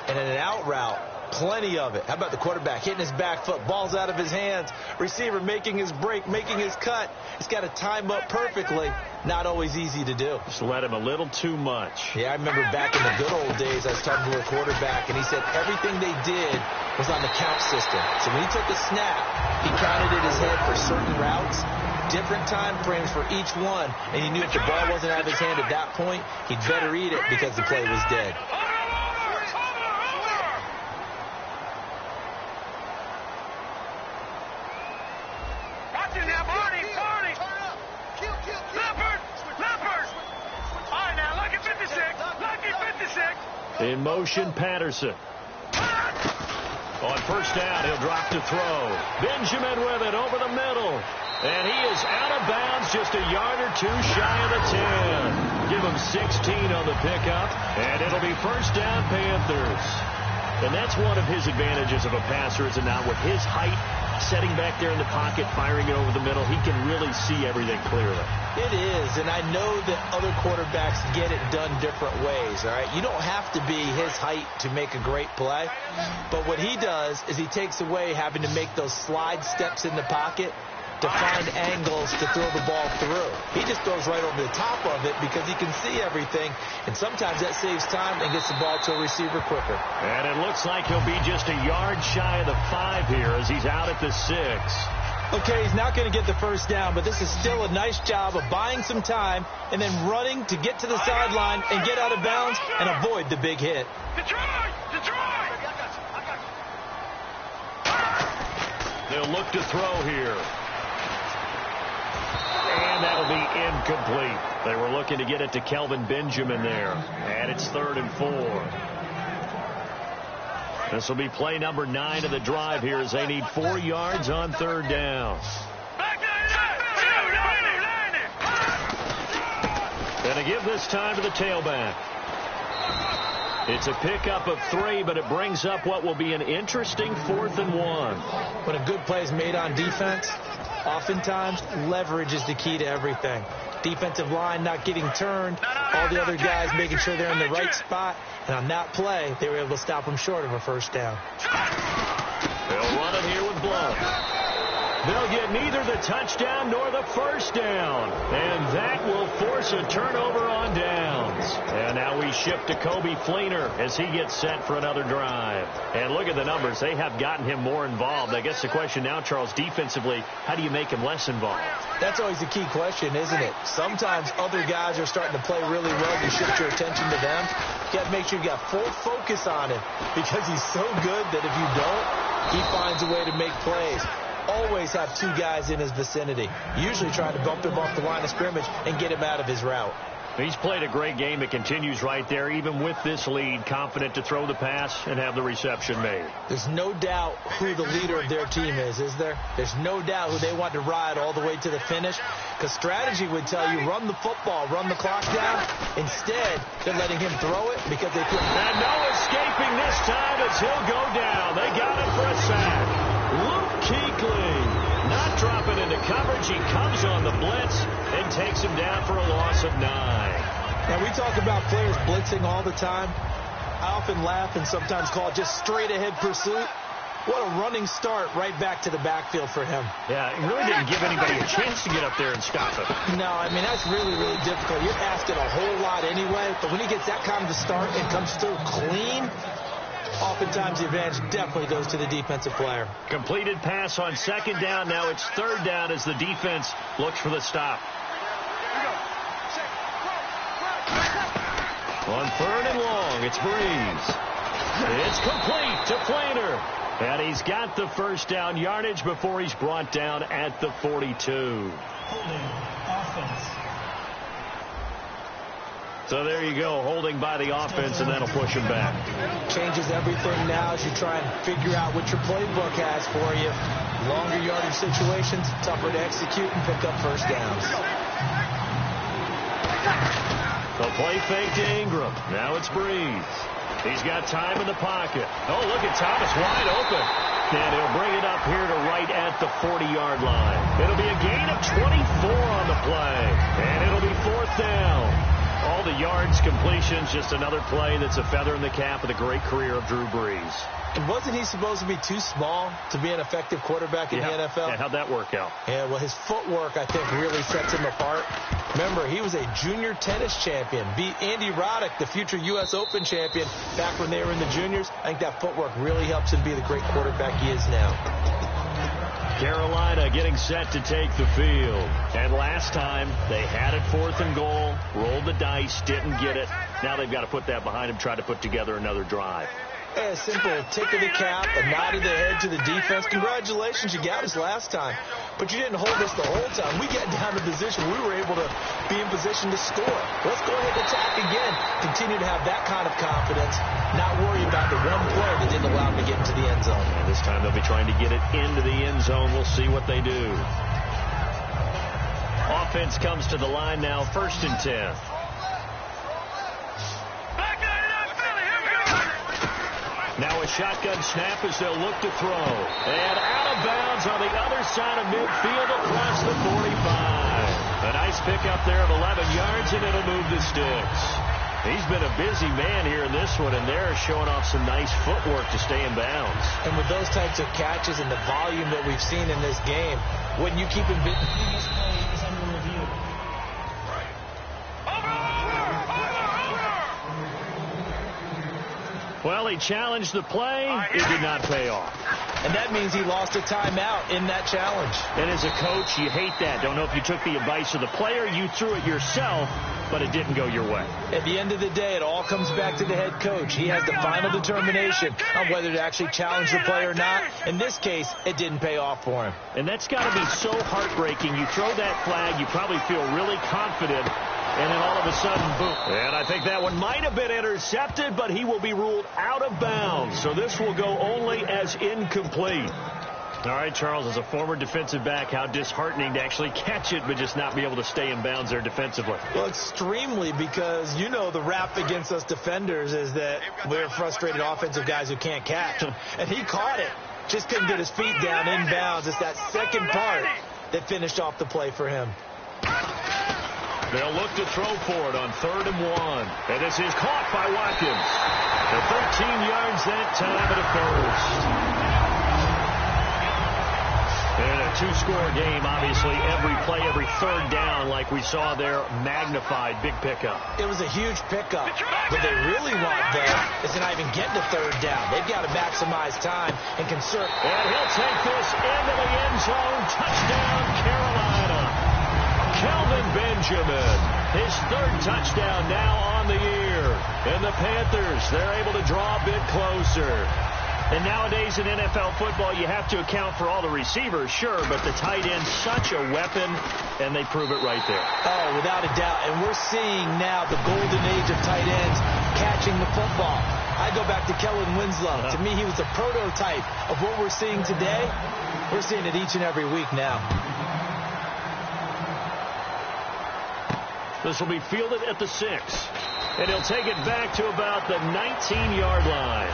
And in an out route, plenty of it. How about the quarterback hitting his back foot, ball's out of his hands, receiver making his break, making his cut. He's got to time up perfectly. Not always easy to do. Just let him a little too much. Yeah, I remember back in the good old days, I was talking to a quarterback, and he said everything they did was on the count system. So when he took a snap, he counted in his head for certain routes, different time frames for each one, and he knew if the ball wasn't out of his hand at that point, he'd better eat it because the play was dead. In motion, Patterson. On 1st down, he'll drop to throw. Benjamin with it over the middle. And he is out of bounds, just a yard or 2 shy of the 10. Give him 16 on the pickup, and it'll be 1st down, Panthers. And that's one of his advantages of a passer, is it not? With his height, setting back there in the pocket, firing it over the middle, he can really see everything clearly. It is, and I know that other quarterbacks get it done different ways, all right? You don't have to be his height to make a great play, but what he does is he takes away having to make those slide steps in the pocket to find angles to throw the ball through. He just goes right over the top of it because he can see everything, and sometimes that saves time and gets the ball to a receiver quicker. And it looks like he'll be just a yard shy of the 5 here as he's out at the 6. Okay, he's not going to get the 1st down, but this is still a nice job of buying some time and then running to get to the sideline and get out of bounds and avoid the big hit. Detroit! They'll look to throw here. And that'll be incomplete. They were looking to get it to Kelvin Benjamin there. And it's 3rd and 4. This will be play number 9 of the drive here as they need 4 yards on 3rd down. And to give this time to the tailback. It's a pickup of 3, but it brings up what will be an interesting 4th and 1. When a good play is made on defense, oftentimes leverage is the key to everything. Defensive line not getting turned, all the other guys making sure they're in the right spot, and on that play, they were able to stop them short of a 1st down. They'll run it here with Blount. They'll get neither the touchdown nor the 1st down. And that will force a turnover on downs. And now we shift to Kobe Fleener as he gets set for another drive. And look at the numbers. They have gotten him more involved. I guess the question now, Charles, defensively, how do you make him less involved? That's always a key question, isn't it? Sometimes other guys are starting to play really well. You shift your attention to them. You got to make sure you got full focus on him because he's so good that if you don't, he finds a way to make plays. Always have 2 guys in his vicinity. Usually trying to bump him off the line of scrimmage and get him out of his route. He's played a great game. It continues right there, even with this lead, confident to throw the pass and have the reception made. There's no doubt who the leader of their team is there? There's no doubt who they want to ride all the way to the finish, because strategy would tell you run the football, run the clock down. Instead, they're letting him throw it because they feel... And no escaping this time as he'll go down. They got him for a sack. Luke Kuechly not dropping into coverage. He comes on the blitz and takes him down for a loss of 9. Now, we talk about players blitzing all the time. I often laugh and sometimes call it just straight-ahead pursuit. What a running start right back to the backfield for him. Yeah, it really didn't give anybody a chance to get up there and stop him. No, I mean, that's really, really difficult. You're asking a whole lot anyway, but when he gets that kind of a start and comes through clean, oftentimes the advantage definitely goes to the defensive player. Completed pass on second down. Now it's third down as the defense looks for the stop. On third and long, it's Breeze. It's complete to Flainer. And he's got the first down yardage before he's brought down at the 42. Holding offense. So there you go, holding by the offense, and that'll push him back. Changes everything now as you try and figure out what your playbook has for you. Longer yardage situations, tougher to execute and pick up first downs. The play fake to Ingram. Now it's Breeze. He's got time in the pocket. Oh, look at Thomas wide open. And he'll bring it up here to right at the 40-yard line. It'll be a gain of 24 on the play. And it'll be fourth down. All the yards, completions, just another play that's a feather in the cap of the great career of Drew Brees. And wasn't he supposed to be too small to be an effective quarterback in the NFL? Yeah, how'd that work out? Yeah, well, his footwork, I think, really sets him apart. Remember, he was a junior tennis champion, beat Andy Roddick, the future U.S. Open champion, back when they were in the juniors. I think that footwork really helps him be the great quarterback he is now. Carolina getting set to take the field. And last time, they had it fourth and goal, rolled the dice, didn't get it. Now they've got to put that behind them, try to put together another drive. Yeah, simple tip of the cap, a nod of the head to the defense. Congratulations, you got us last time. But you didn't hold us the whole time. We got down to position. We were able to be in position to score. Let's go ahead and attack again. Continue to have that kind of confidence. Not worry about the one play that didn't allow them to get into the end zone. And this time they'll be trying to get it into the end zone. We'll see what they do. Offense comes to the line now, 1st and 10. Now a shotgun snap as they'll look to throw. And out of bounds on the other side of midfield across the 45. A nice pickup there of 11 yards, and it'll move the sticks. He's been a busy man here in this one, and they're showing off some nice footwork to stay in bounds. And with those types of catches and the volume that we've seen in this game, wouldn't you keep him busy? Previous play is under review. Well, he challenged the play. It did not pay off. And that means he lost a timeout in that challenge. And as a coach, you hate that. Don't know if you took the advice of the player. You threw it yourself, but it didn't go your way. At the end of the day, it all comes back to the head coach. He has the final determination on whether to actually challenge the play or not. In this case, it didn't pay off for him. And that's got to be so heartbreaking. You throw that flag, you probably feel really confident, and then all of a sudden, boom. And I think that one might have been intercepted, but he will be ruled out of bounds. So this will go only as incomplete. All right, Charles, as a former defensive back, how disheartening to actually catch it, but just not be able to stay in bounds there defensively. Well, extremely, because you know the rap against us defenders is that we're frustrated offensive guys who can't catch. And he caught it. Just couldn't get his feet down in bounds. It's that second part that finished off the play for him. They'll look to throw for it on 3rd and 1. And this is caught by Watkins. The 13 yards that time at a first. And a two-score game, obviously, every play, every third down, like we saw there, magnified, big pickup. It was a huge pickup. What they really want, though, is to not even get to 3rd down. They've got to maximize time and conserve. And he'll take this into the end zone. Touchdown, Carolina. Kelvin Benjamin, his 3rd touchdown now on the year. And the Panthers, they're able to draw a bit closer. And nowadays in NFL football, you have to account for all the receivers, sure, but the tight end's such a weapon, and they prove it right there. Oh, without a doubt. And we're seeing now the golden age of tight ends catching the football. I go back to Kellen Winslow. To me, he was a prototype of what we're seeing today. We're seeing it each and every week now. This will be fielded at the 6. And he'll take it back to about the 19-yard line.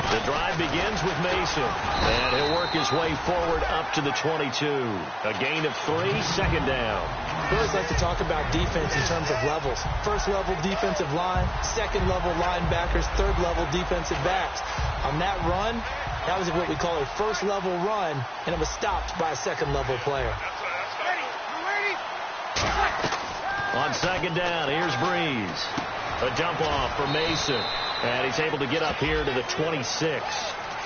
The drive begins with Mason, and he'll work his way forward up to the 22. A gain of 3, second down. We always like to talk about defense in terms of levels. First level defensive line, second level linebackers, third level defensive backs. On that run, that was what we call a first level run, and it was stopped by a second level player. On second down, here's Breeze. A dump off for Mason. And he's able to get up here to the 26.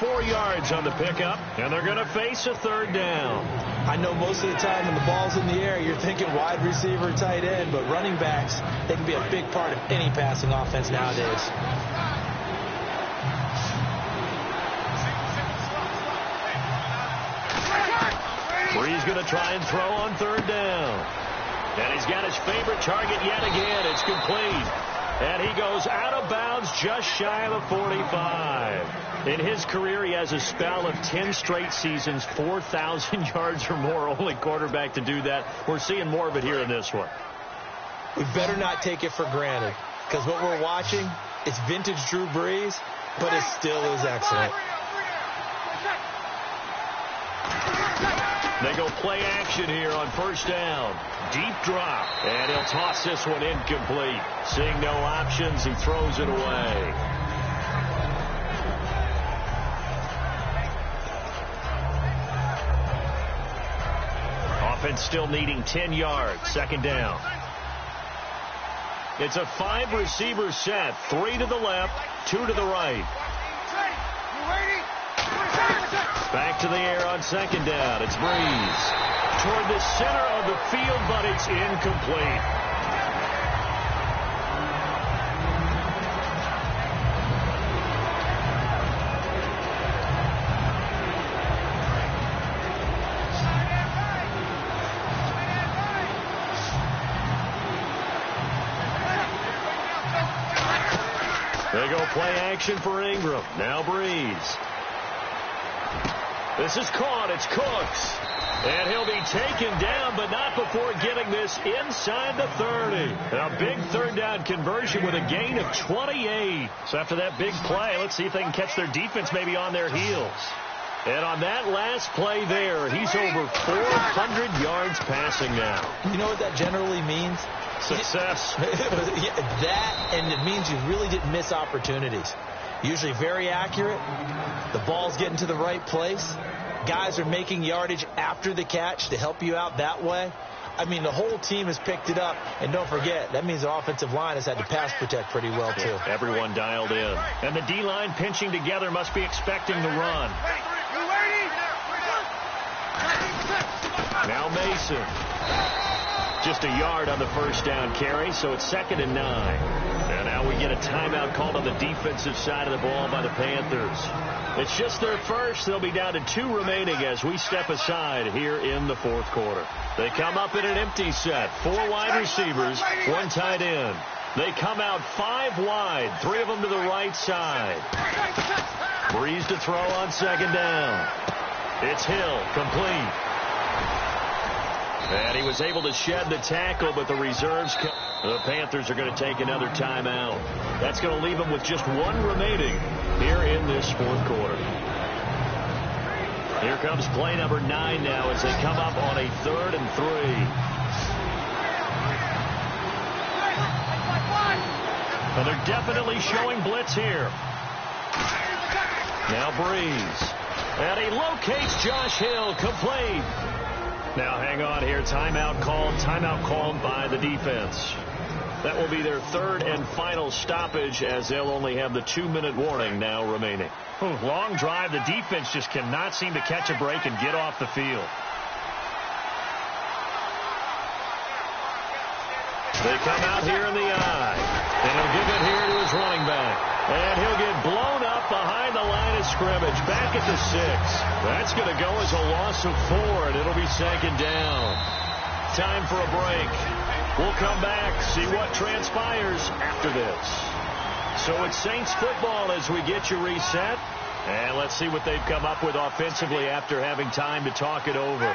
4 yards on the pickup, and they're going to face a third down. I know most of the time when the ball's in the air, you're thinking wide receiver, tight end, but running backs, they can be a big part of any passing offense nowadays. Breeze going to try and throw on third down. And he's got his favorite target yet again. It's complete. And he goes out of bounds just shy of the 45. In his career, he has a spell of 10 straight seasons, 4,000 yards or more. Only quarterback to do that. We're seeing more of it here in this one. We better not take it for granted, because what we're watching is vintage Drew Brees, but it still is excellent. They go play action here on first down. Deep drop. And he'll toss this one incomplete. Seeing no options, he throws it away. Offense still needing 10 yards. Second down. It's a 5-receiver set. 3 to the left, 2 to the right. Back to the air on second down. It's Breeze. Toward the center of the field, but it's incomplete. They go play action for Ingram. Now Breeze. This is caught. It's Cooks. And he'll be taken down, but not before getting this inside the 30. A big third down conversion with a gain of 28. So after that big play, let's see if they can catch their defense maybe on their heels. And on that last play there, he's over 400 yards passing now. You know what that generally means? Success. That, and it means you really didn't miss opportunities. Usually very accurate. The ball's getting to the right place. Guys are making yardage after the catch to help you out that way. I mean, the whole team has picked it up. And don't forget, that means the offensive line has had to pass protect pretty well, too. Yeah, everyone dialed in. And the D-line pinching together must be expecting the run. Now Mason. Just a yard on the first down carry, so it's 2nd and 9. And now we get a timeout called on the defensive side of the ball by the Panthers. It's just their first. They'll be down to 2 remaining as we step aside here in the fourth quarter. They come up in an empty set. 4 wide receivers, 1 tight end. They come out 5 wide, 3 of them to the right side. Breeze to throw on second down. It's Hill, complete. And he was able to shed the tackle, but the reserves, the Panthers are going to take another timeout. That's going to leave them with just 1 remaining here in this fourth quarter. Here comes play number 9 now as they come up on a 3rd and 3. And they're definitely showing blitz here. Now Breeze. And he locates Josh Hill, complete. Now hang on here. Timeout called by the defense. That will be their third and final stoppage, as they'll only have the 2-minute warning now remaining. Long drive. The defense just cannot seem to catch a break and get off the field. They come out here in the eye, and he'll give it here to his running back. And he'll get blown up behind the line of scrimmage, back at the 6. That's going to go as a loss of 4, and it'll be second down. Time for a break. We'll come back, see what transpires after this. So it's Saints football as we get you reset. And let's see what they've come up with offensively after having time to talk it over.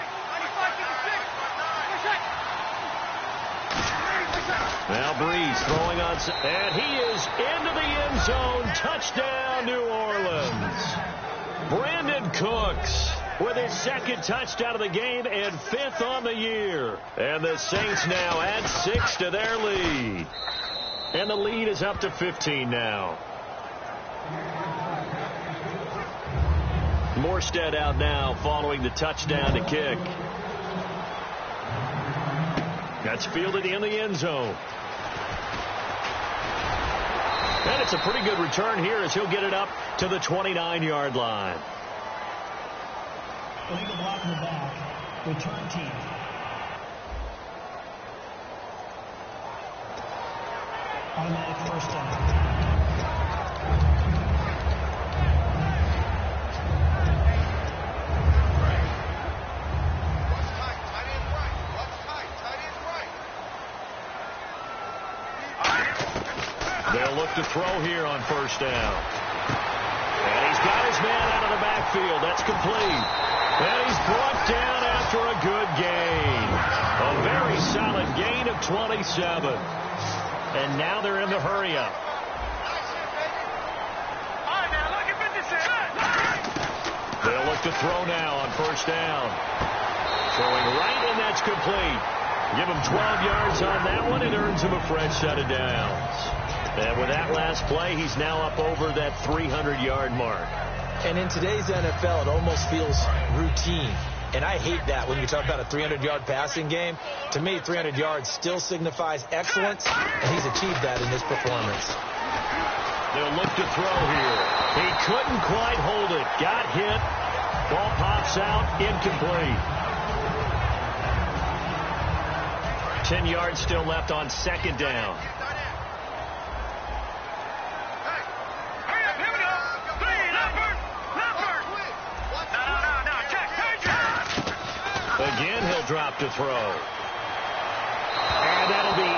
Now Breeze throwing on, and he is into the end zone. Touchdown, New Orleans. Brandon Cooks with his second touchdown of the game and 5th on the year. And the Saints now add 6 to their lead. And the lead is up to 15 now. Morstead out now following the touchdown to kick. That's fielded in the end zone. And it's a pretty good return here as he'll get it up to the 29-yard line. Illegal block in the back. Return team. Automatic first down. They'll look to throw here on first down. And he's got his man out of the backfield. That's complete. And he's brought down after a good gain. A very solid gain of 27. And now they're in the hurry-up. They'll look to throw now on first down. Throwing right, and that's complete. Give him 12 yards on that one. It earns him a fresh set of downs. And with that last play, he's now up over that 300-yard mark. And in today's NFL, it almost feels routine. And I hate that when you talk about a 300-yard passing game. To me, 300 yards still signifies excellence, and he's achieved that in this performance. They'll look to throw here. He couldn't quite hold it. Got hit. Ball pops out. Incomplete. 10 yards still left on second down. Again, he'll drop to throw. And that'll be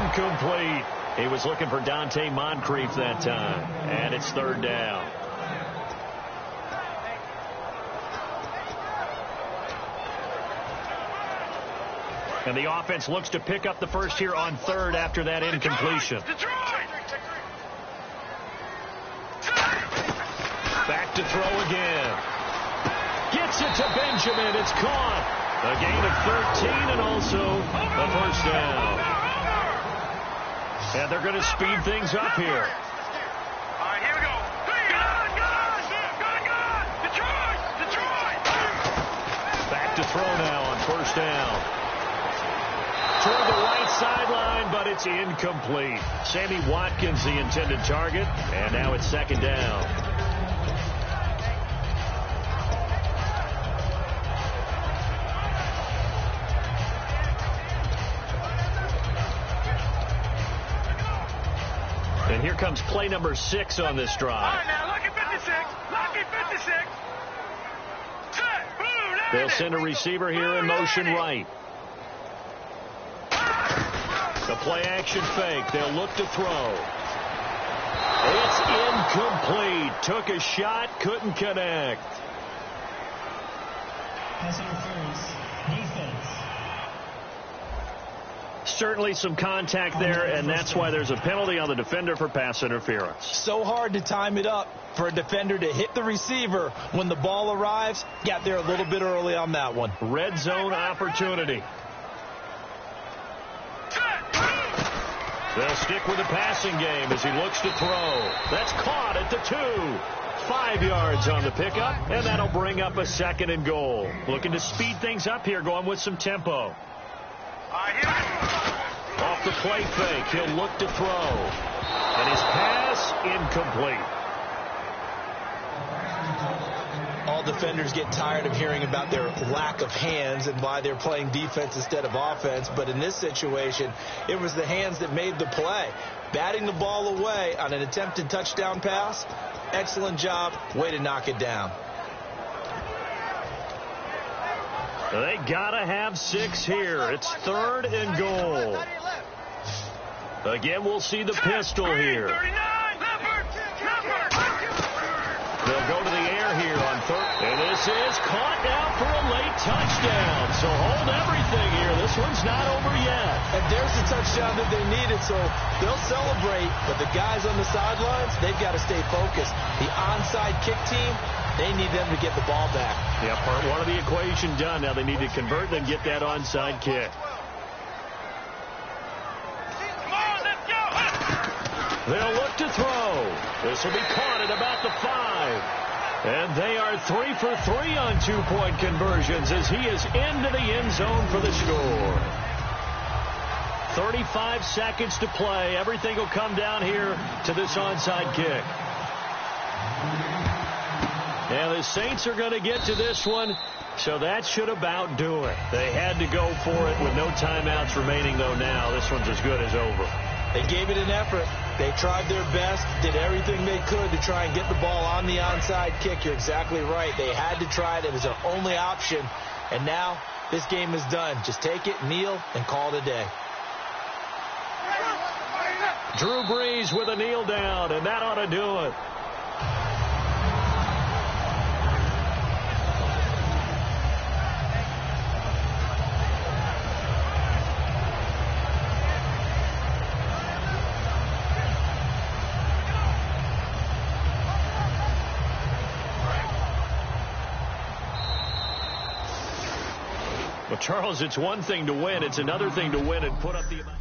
incomplete. He was looking for Dante Moncrief that time. And it's third down. And the offense looks to pick up the first here on third after that incompletion. Back to throw again. Gets it to Benjamin. It's caught. A gain of 13 and also a first down. And they're going to speed things up here. All right, here we go. Detroit! Back to throw now on first down. Toward the right sideline, but it's incomplete. Sammy Watkins, the intended target. And now it's second down. And here comes play number 6 on this drive. All right, now, lucky 56. Lucky 56. Set. Boom. They'll send a receiver here in motion right. The play action fake. They'll look to throw. It's incomplete. Took a shot, couldn't connect. Pass interference. Defense. Certainly some contact there, and that's why there's a penalty on the defender for pass interference. So hard to time it up for a defender to hit the receiver when the ball arrives. Got there a little bit early on that one. Red zone opportunity. They'll stick with the passing game as he looks to throw. That's caught at the 2. 5 yards on the pickup, and that'll bring up a second and goal. Looking to speed things up here, going with some tempo. All right, here we go. Off off the play fake. He'll look to throw. And his pass incomplete. All defenders get tired of hearing about their lack of hands and why they're playing defense instead of offense. But in this situation, it was the hands that made the play. Batting the ball away on an attempted touchdown pass. Excellent job. Way to knock it down. They got to have 6 here. It's 3rd and goal. Again, we'll see the pistol here. They'll go to the air here on 3rd. And this is caught now for a late touchdown. So hold everything here. This one's not over yet. And there's the touchdown that they needed, so they'll celebrate. But the guys on the sidelines, they've got to stay focused. The onside kick team, they need them to get the ball back. Yeah, part 1 of the equation done. Now they need to convert and get that onside kick. They'll look to throw. This will be caught at about the 5. And they are 3 for 3 on 2-point conversions as he is into the end zone for the score. 35 seconds to play. Everything will come down here to this onside kick. And the Saints are going to get to this one, so that should about do it. They had to go for it with no timeouts remaining, though, now. This one's as good as over. They gave it an effort. They tried their best, did everything they could to try and get the ball on the onside kick. You're exactly right. They had to try it. It was their only option. And now this game is done. Just take it, kneel, and call it a day. Drew Brees with a kneel down, and that ought to do it. Well, Charles, it's one thing to win. It's another thing to win and put up the amount.